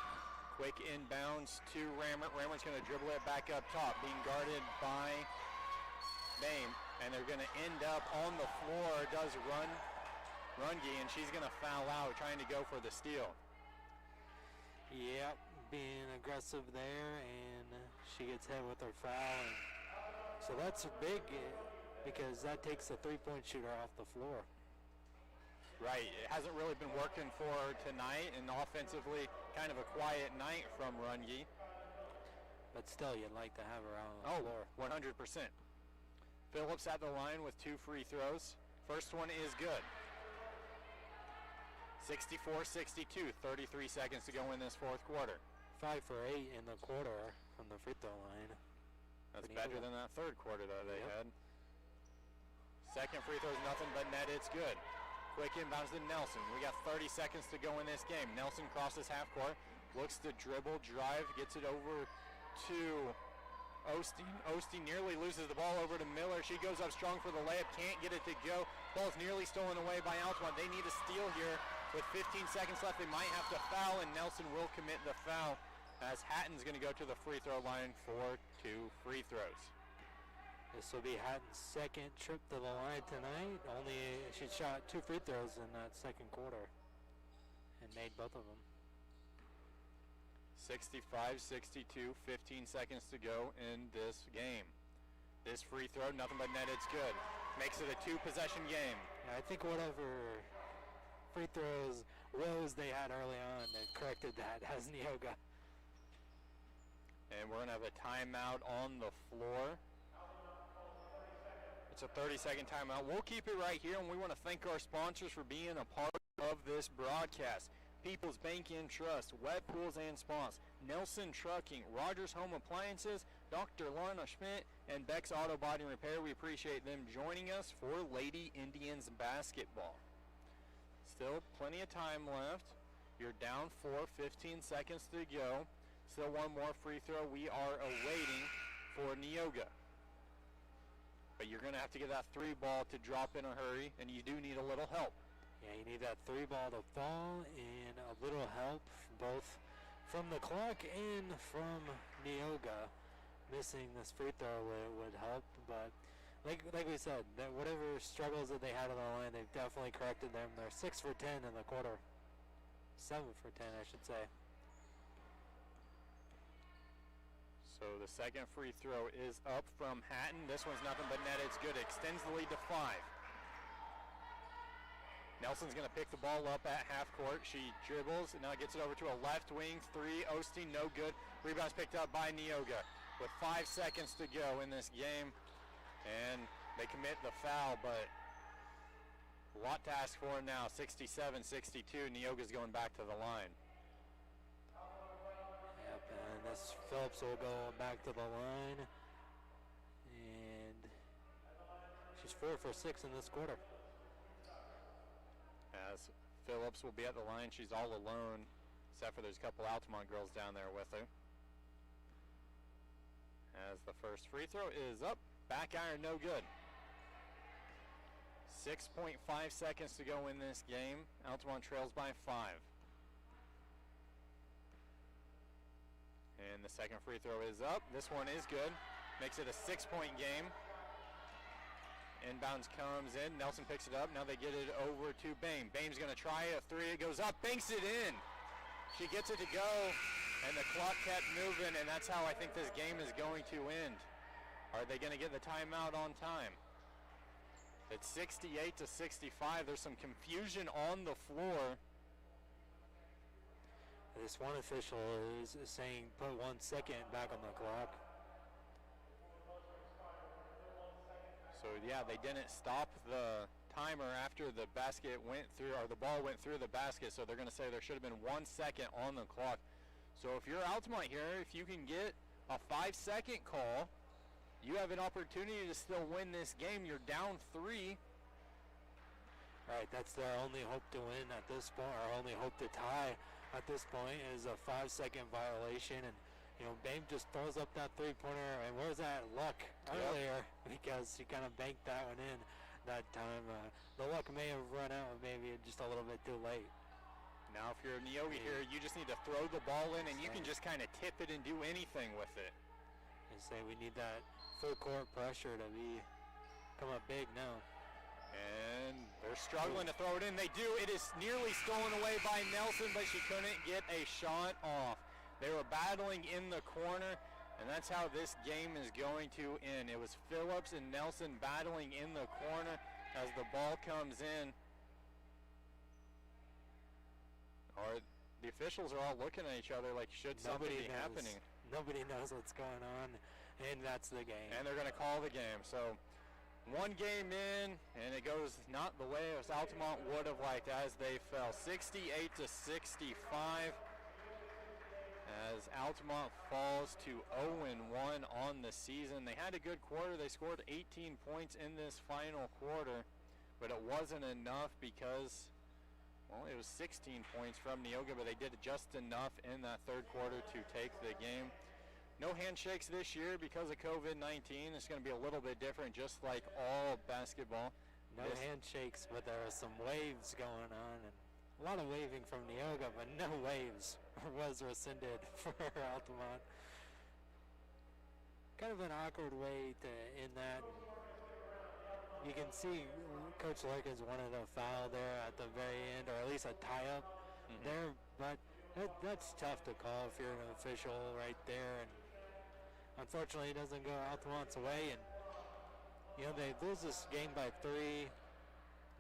Quick inbounds to Rammert. Rammert's going to dribble it back up top, being guarded by Bame. And they're going to end up on the floor. Does Runge, and she's going to foul out, trying to go for the steal. Yep, being aggressive there, and she gets hit with her foul. And so that's big because that takes a 3-point shooter off the floor. Right, it hasn't really been working for her tonight, and offensively, kind of a quiet night from Runge. But still, you'd like to have her out on the floor. 100%. Phillips at the line with 2 free throws. First one is good. 64-62, 33 seconds to go in this fourth quarter. 5 for 8 in the quarter from the free throw line. That's better than that third quarter that they had. Second free throw is nothing but net. It's good. Quick inbounds to Nelson. We got 30 seconds to go in this game. Nelson crosses half court, looks to dribble, drive, gets it over to Osteen. Osteen nearly loses the ball over to Miller. She goes up strong for the layup, can't get it to go. Ball's nearly stolen away by Altamont. They need a steal here. With 15 seconds left, they might have to foul, and Nelson will commit the foul as Hatton's going to go to the free throw line for 2 free throws. This will be Hatton's second trip to the line tonight. She shot 2 free throws in that second quarter and made both of them. 65-62, 15 seconds to go in this game. This free throw, nothing but net, it's good. Makes it a 2-possession game. Yeah, I think whatever free throws woes they had early on, they've corrected that as Neoga. And we're going to have a timeout on the floor. It's a 30-second timeout. We'll keep it right here, and we want to thank our sponsors for being a part of this broadcast. People's Bank and Trust, Wet Pools and Spas, Nelson Trucking, Rogers Home Appliances, Dr. Lana Schmidt, and Beck's Auto Body Repair. We appreciate them joining us for Lady Indians basketball. Still plenty of time left. You're down 4, 15 seconds to go. Still one more free throw. We are awaiting for Neoga. But you're going to have to get that 3 ball to drop in a hurry, and you do need a little help. Yeah, you need that 3 ball to fall and a little help both from the clock and from Neoga. Missing this free throw would help, but like we said, that whatever struggles that they had on the line, they've definitely corrected them. They're 6 for 10 in the quarter. 7 for 10, I should say. So the second free throw is up from Hatton. This one's nothing but net. It's good. Extends the lead to 5. Nelson's going to pick the ball up at half court. She dribbles and now gets it over to a left wing 3. Osteen, no good. Rebound's picked up by Neoga with 5 seconds to go in this game. And they commit the foul, but a lot to ask for now. 67-62. Neoga's going back to the line. Yep, and this Phillips will go back to the line. And she's 4 for 6 in this quarter. As Phillips will be at the line, she's all alone, except for there's a couple Altamont girls down there with her. As the first free throw is up, back iron, no good. 6.5 seconds to go in this game. Altamont trails by 5. And the second free throw is up. This one is good. Makes it a 6-point game. Inbounds comes in. Nelson picks it up. Now they get it over to Bame. Bame's going to try a 3. It goes up. Banks it in. She gets it to go. And the clock kept moving. And that's how I think this game is going to end. Are they going to get the timeout on time? It's 68-65. There's some confusion on the floor. This one official is saying put 1 second back on the clock. So yeah, they didn't stop the timer after the basket went through, or the ball went through the basket, so they're going to say there should have been 1 second on the clock. So if you're Altamont here, if you can get a 5-second call, you have an opportunity to still win this game. You're down 3. Right, that's their only hope to win at this point, or only hope to tie at this point, is a 5-second violation. And you know, Babe just throws up that three-pointer, and where's that luck earlier? Because he kind of banked that one in that time. The luck may have run out maybe just a little bit too late. Now if you're Neoga here, you just need to throw the ball in, and you can just kind of tip it and do anything with it. I say we need that full court pressure to come up big now. And they're struggling to throw it in. They do. It is nearly stolen away by Nelson, but she couldn't get a shot off. They were battling in the corner, and that's how this game is going to end. It was Phillips and Nelson battling in the corner as the ball comes in. Or the officials are all looking at each other like, should something be happening? Nobody knows what's going on, and that's the game. And they're going to call the game. So 1 game in, and it goes not the way as Altamont would have liked as they fell. 68-65. As Altamont falls to 0-1 on the season. They had a good quarter. They scored 18 points in this final quarter, but it wasn't enough because, well, it was 16 points from Neoga, but they did just enough in that third quarter to take the game. No handshakes this year because of COVID-19. It's going to be a little bit different, just like all basketball. No handshakes, but there are some waves going on, and a lot of waving from Neoga, but no waves was rescinded for Altamont. Kind of an awkward way to end that. You can see Coach Larkins wanted a foul there at the very end, or at least a tie-up there, but that's tough to call if you're an official right there. And unfortunately, it doesn't go Altamont's way, and you know, they lose this game by 3.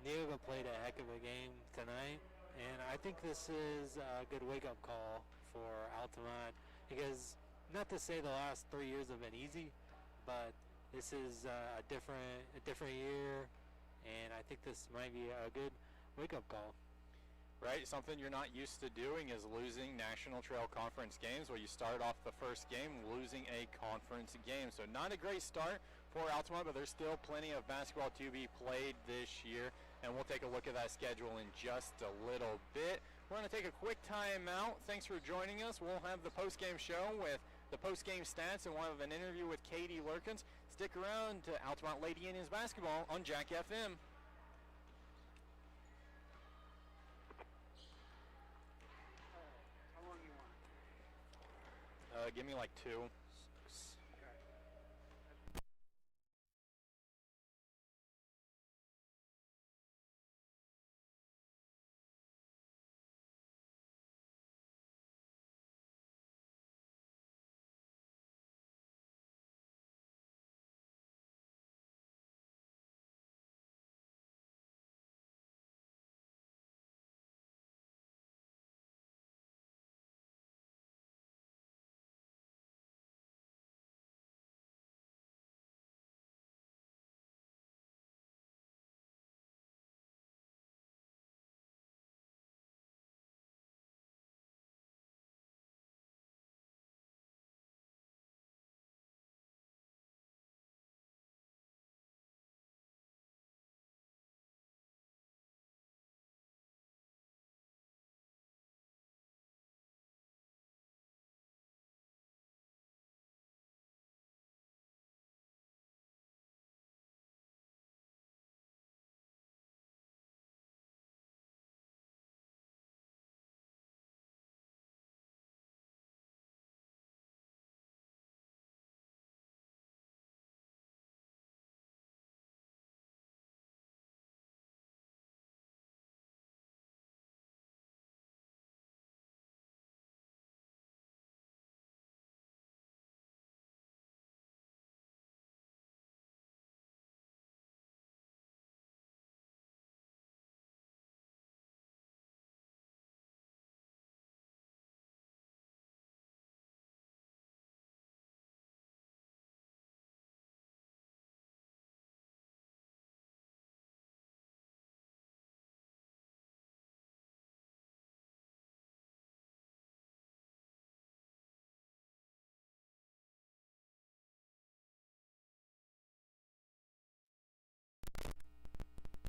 Neoga played a heck of a game tonight. And I think this is a good wake-up call for Altamont, because not to say the last 3 years have been easy, but this is a different year, and I think this might be a good wake-up call. Right, something you're not used to doing is losing National Trail Conference games, where you start off the first game losing a conference game. So not a great start for Altamont, but there's still plenty of basketball to be played this year. And we'll take a look at that schedule in just a little bit. We're going to take a quick timeout. Thanks for joining us. We'll have the post-game show with the post-game stats, and we'll have an interview with Katie Lurkins. Stick around to Altamont Lady Indians basketball on Jack FM. How long you want? Give me like 2.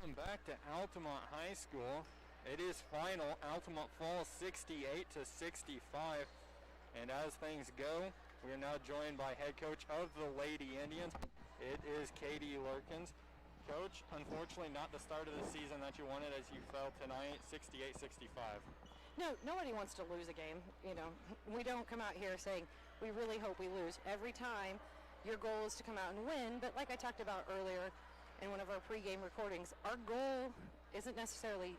Welcome back to Altamont High School. It is final. Altamont falls 68 to 65. And as things go, we are now joined by head coach of the Lady Indians. It is Katie Lurkins. Coach, unfortunately not the start of the season that you wanted as you fell tonight, 68-65. No, nobody wants to lose a game. You know, we don't come out here saying we really hope we lose. Every time your goal is to come out and win, but like I talked about earlier in one of our pregame recordings, our goal isn't necessarily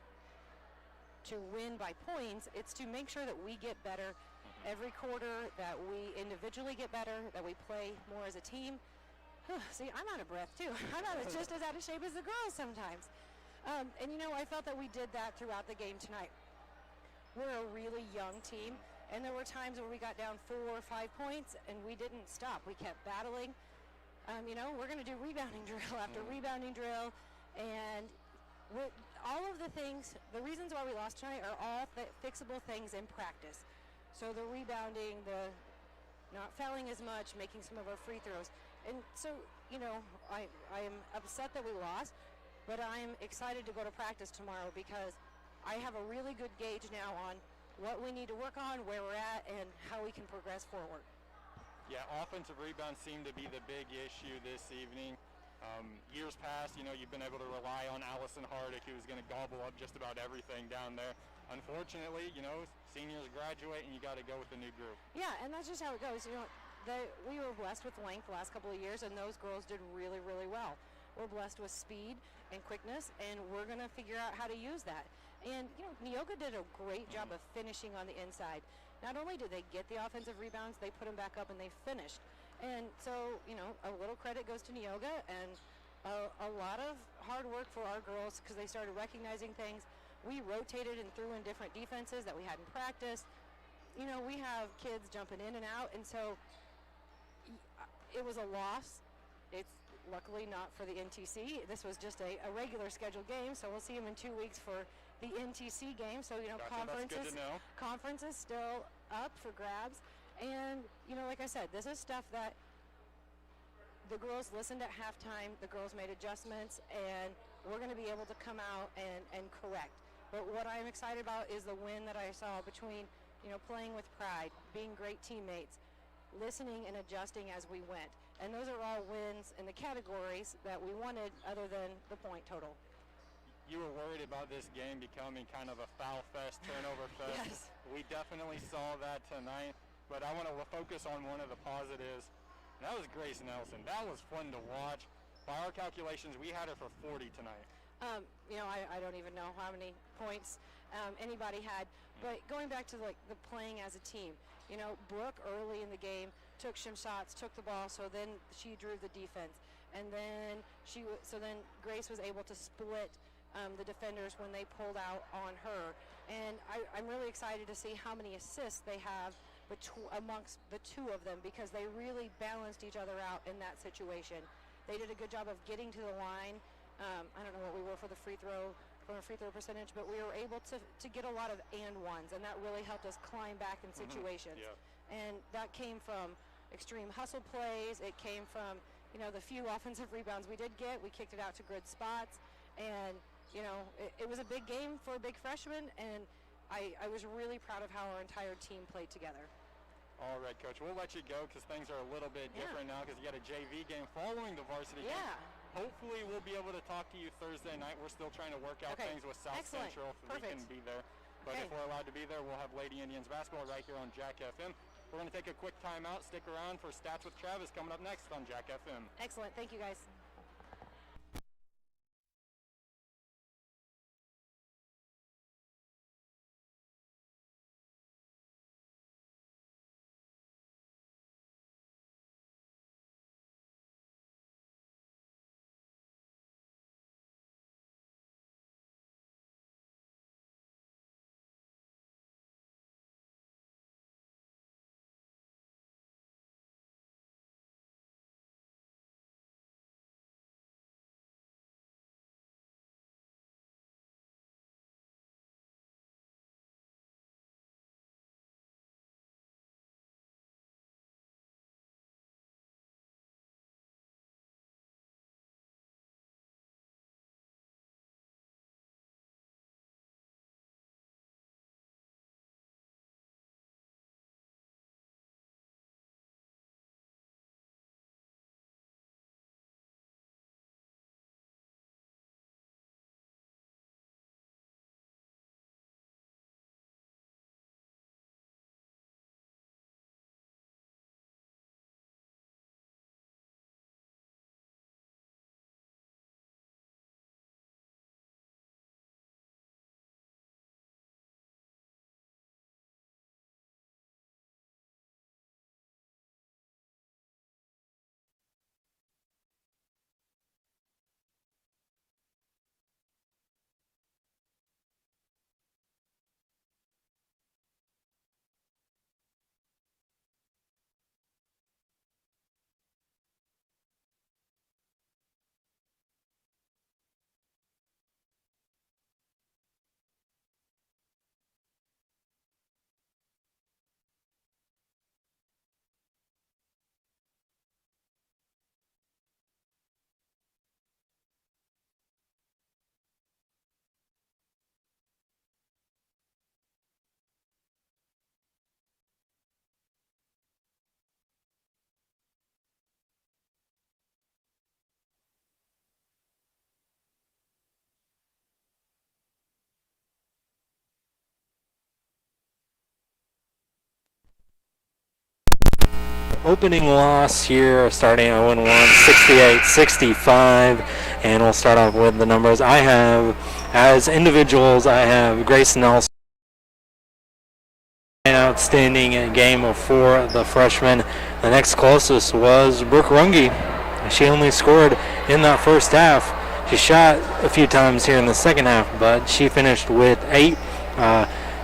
to win by points. It's to make sure that we get better every quarter, that we individually get better, that we play more as a team. See, I'm out of breath too. I'm just as out of shape as the girls sometimes. And you know, I felt that we did that throughout the game tonight. We're a really young team, and there were times where we got down 4 or 5 points and we didn't stop. We kept battling. You know, we're going to do rebounding drill after rebounding drill, and all of the things, the reasons why we lost tonight are all fixable things in practice. So the rebounding, the not fouling as much, making some of our free throws. And so, you know, I am upset that we lost, but I'm excited to go to practice tomorrow because I have a really good gauge now on what we need to work on, where we're at, and how we can progress forward. Yeah, offensive rebounds seem to be the big issue this evening. Years past, you know, you've been able to rely on Allison Hardick, who's going to gobble up just about everything down there. Unfortunately, you know, seniors graduate and you got to go with the new group. Yeah, and that's just how it goes. You know, we were blessed with length the last couple of years, and those girls did really, really well. We're blessed with speed and quickness, and we're going to figure out how to use that. And, you know, Neoga did a great job of finishing on the inside. Not only did they get the offensive rebounds, they put them back up and they finished. And so, you know, a little credit goes to Neoga and a lot of hard work for our girls because they started recognizing things. We rotated and threw in different defenses that we hadn't practiced. You know, we have kids jumping in and out, and so it was a loss. It's luckily not for the NTC. This was just a regular scheduled game, so we'll see them in 2 weeks for the NTC game. So, you know, Gotcha, conference is still up for grabs. And, you know, like I said, this is stuff that the girls listened at halftime, the girls made adjustments, and we're going to be able to come out and correct. But what I'm excited about is the win that I saw between, you know, playing with pride, being great teammates, listening and adjusting as we went. And those are all wins in the categories that we wanted other than the point total. You were worried about this game becoming kind of a foul fest, turnover fest. Yes. We definitely saw that tonight, but I want to focus on one of the positives. And that was Grace Nelson. That was fun to watch. By our calculations, we had her for 40 tonight. You know, I don't even know how many points anybody had. But going back to like the playing as a team, you know, Brooke early in the game took some shots, took the ball, so then she drew the defense, and then then Grace was able to split the defenders when they pulled out on her. And I'm really excited to see how many assists they have amongst the two of them because they really balanced each other out in that situation. They did a good job of getting to the line. I don't know what we were for the free throw percentage, but we were able to get a lot of and ones, and that really helped us climb back in situations. Yeah. And that came from extreme hustle plays. It came from, you know, the few offensive rebounds we did get. We kicked it out to good spots, and you know, it was a big game for a big freshman, and I was really proud of how our entire team played together. All right, Coach, we'll let you go because things are a little bit different now because you got a JV game following the varsity game. Hopefully we'll be able to talk to you Thursday night. We're still trying to work out things with South Central if we can be there. But if we're allowed to be there, we'll have Lady Indians basketball right here on Jack FM. We're going to take a quick timeout. Stick around for Stats with Travis coming up next on Jack FM. Excellent. Thank you, guys. opening loss here, starting 0-1, 68-65, and we'll start off with the numbers. I have, as individuals, I have Grace Nelson. An outstanding game for the freshman. The next closest was Brooke Runge. She only scored in that first half. She shot a few times here in the second half, but she finished with 8.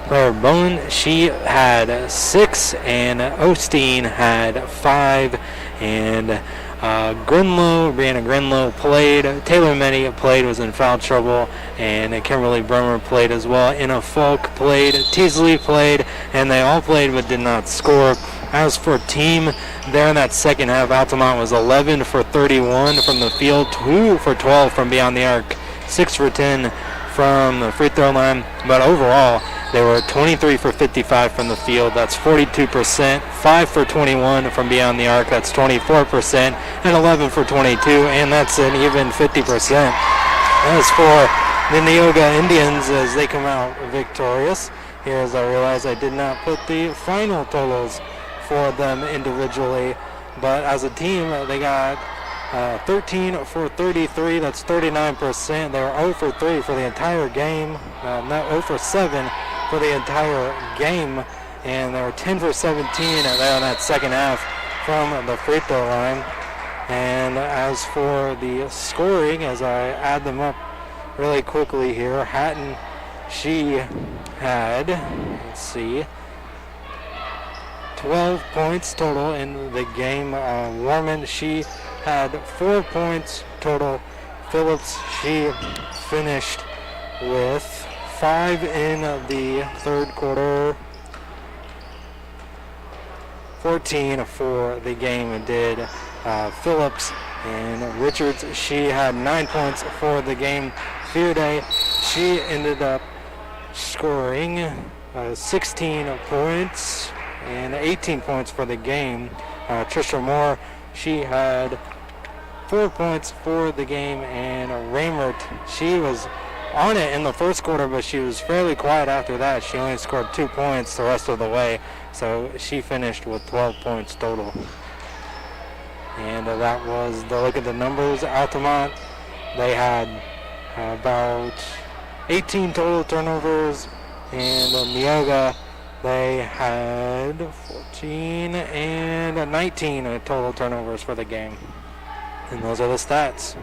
Claire Bowen, she had 6, and Osteen had 5, and Brianna Grinlow played. Taylor Meddy played, was in foul trouble, and Kimberly Bremer played as well. Inna Falk played, Teasley played, and they all played but did not score. As for team, there in that second half, Altamont was 11 for 31 from the field, 2 for 12 from beyond the arc, 6 for 10 from the free throw line, but overall they were 23 for 55 from the field, that's 42%, 5 for 21 from beyond the arc, that's 24%, and 11 for 22, and that's an even 50%. As for the Neoga Indians, as they come out victorious, here as I realize I did not put the final totals for them individually, but as a team they got 13 for 33, that's 39%. They were 0 for 3 for the entire game, not 0 for 7 for the entire game, and they were 10 for 17 there in that second half from the free throw line. And as for the scoring, as I add them up really quickly here, Hatton, she had, let's see, 12 points total in the game. Warman, she had 4 points total. Phillips, she finished with 5 in the third quarter. 14 for the game did Phillips. And Richards, she had 9 points for the game. Fearday, she ended up scoring 16 points and 18 points for the game. Trisha Moore, she had 4 points for the game, and Raymert, she was on it in the first quarter, but she was fairly quiet after that. She only scored 2 points the rest of the way, so she finished with 12 points total. And that was the look at the numbers. Altamont, they had about 18 total turnovers, and Neoga, they had 14 and 19 total turnovers for the game. And those are the stats.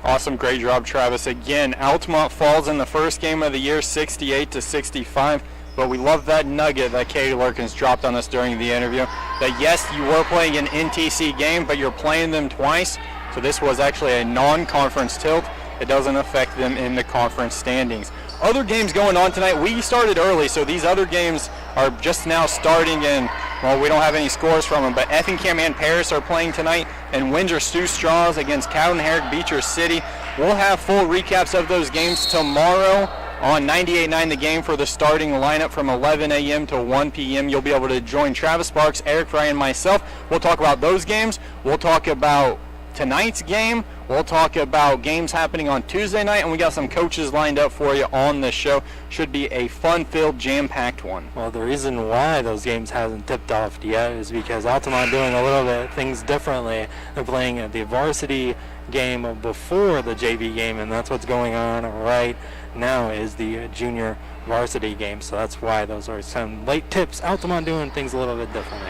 Awesome, great job, Travis. Again, Altamont falls in the first game of the year, 68-65. But we love that nugget that Katie Lurkins dropped on us during the interview. That yes, you were playing an NTC game, but you're playing them twice. So this was actually a non-conference tilt. It doesn't affect them in the conference standings. Other games going on tonight. We started early, so these other games are just now starting, and well, we don't have any scores from them. But Effingham and Paris are playing tonight, and Windsor Stu Straws against Cowden Herrick Beecher City. We'll have full recaps of those games tomorrow on 98.9 The Game for the starting lineup from 11 a.m. to 1 p.m. You'll be able to join Travis Sparks, Eric Fry, and myself. We'll talk about those games. We'll talk about tonight's game. We'll talk about games happening on Tuesday night, and we got some coaches lined up for you on the show. Should be a fun-filled, jam-packed one. Well, the reason why those games hasn't tipped off yet is because Altamont doing a little bit things differently. They're playing the varsity game before the JV game, and that's what's going on right now is the junior varsity game. So that's why those are some late tips. Altamont doing things a little bit differently.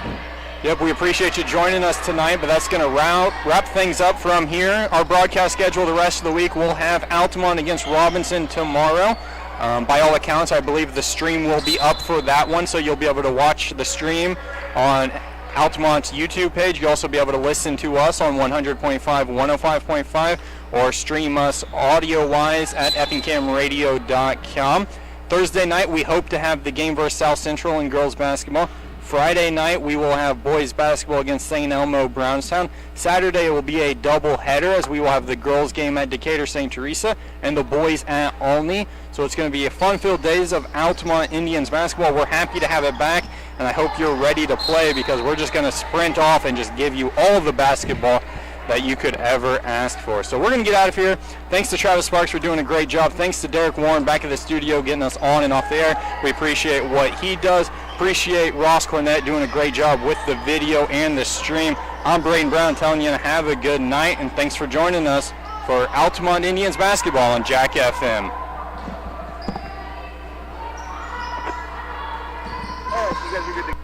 Yep, we appreciate you joining us tonight, but that's going to wrap things up from here. Our broadcast schedule the rest of the week, we'll have Altamont against Robinson tomorrow. By all accounts, I believe the stream will be up for that one, so you'll be able to watch the stream on Altamont's YouTube page. You'll also be able to listen to us on 100.5, 105.5, or stream us audio-wise at effinghamradio.com. Thursday night, we hope to have the game versus South Central in girls basketball. Friday night, we will have boys basketball against St. Elmo Brownstown. Saturday, it will be a double header as we will have the girls game at Decatur St. Teresa and the boys at Olney. So it's going to be a fun-filled days of Altamont Indians basketball. We're happy to have it back, and I hope you're ready to play because we're just going to sprint off and just give you all of the basketball that you could ever ask for. So we're going to get out of here. Thanks to Travis Sparks for doing a great job. Thanks to Derek Warren back at the studio getting us on and off the air. We appreciate what he does. Appreciate Ross Cornett doing a great job with the video and the stream. I'm Braden Brown telling you to have a good night, and thanks for joining us for Altamont Indians basketball on Jack FM. All right, you guys are good to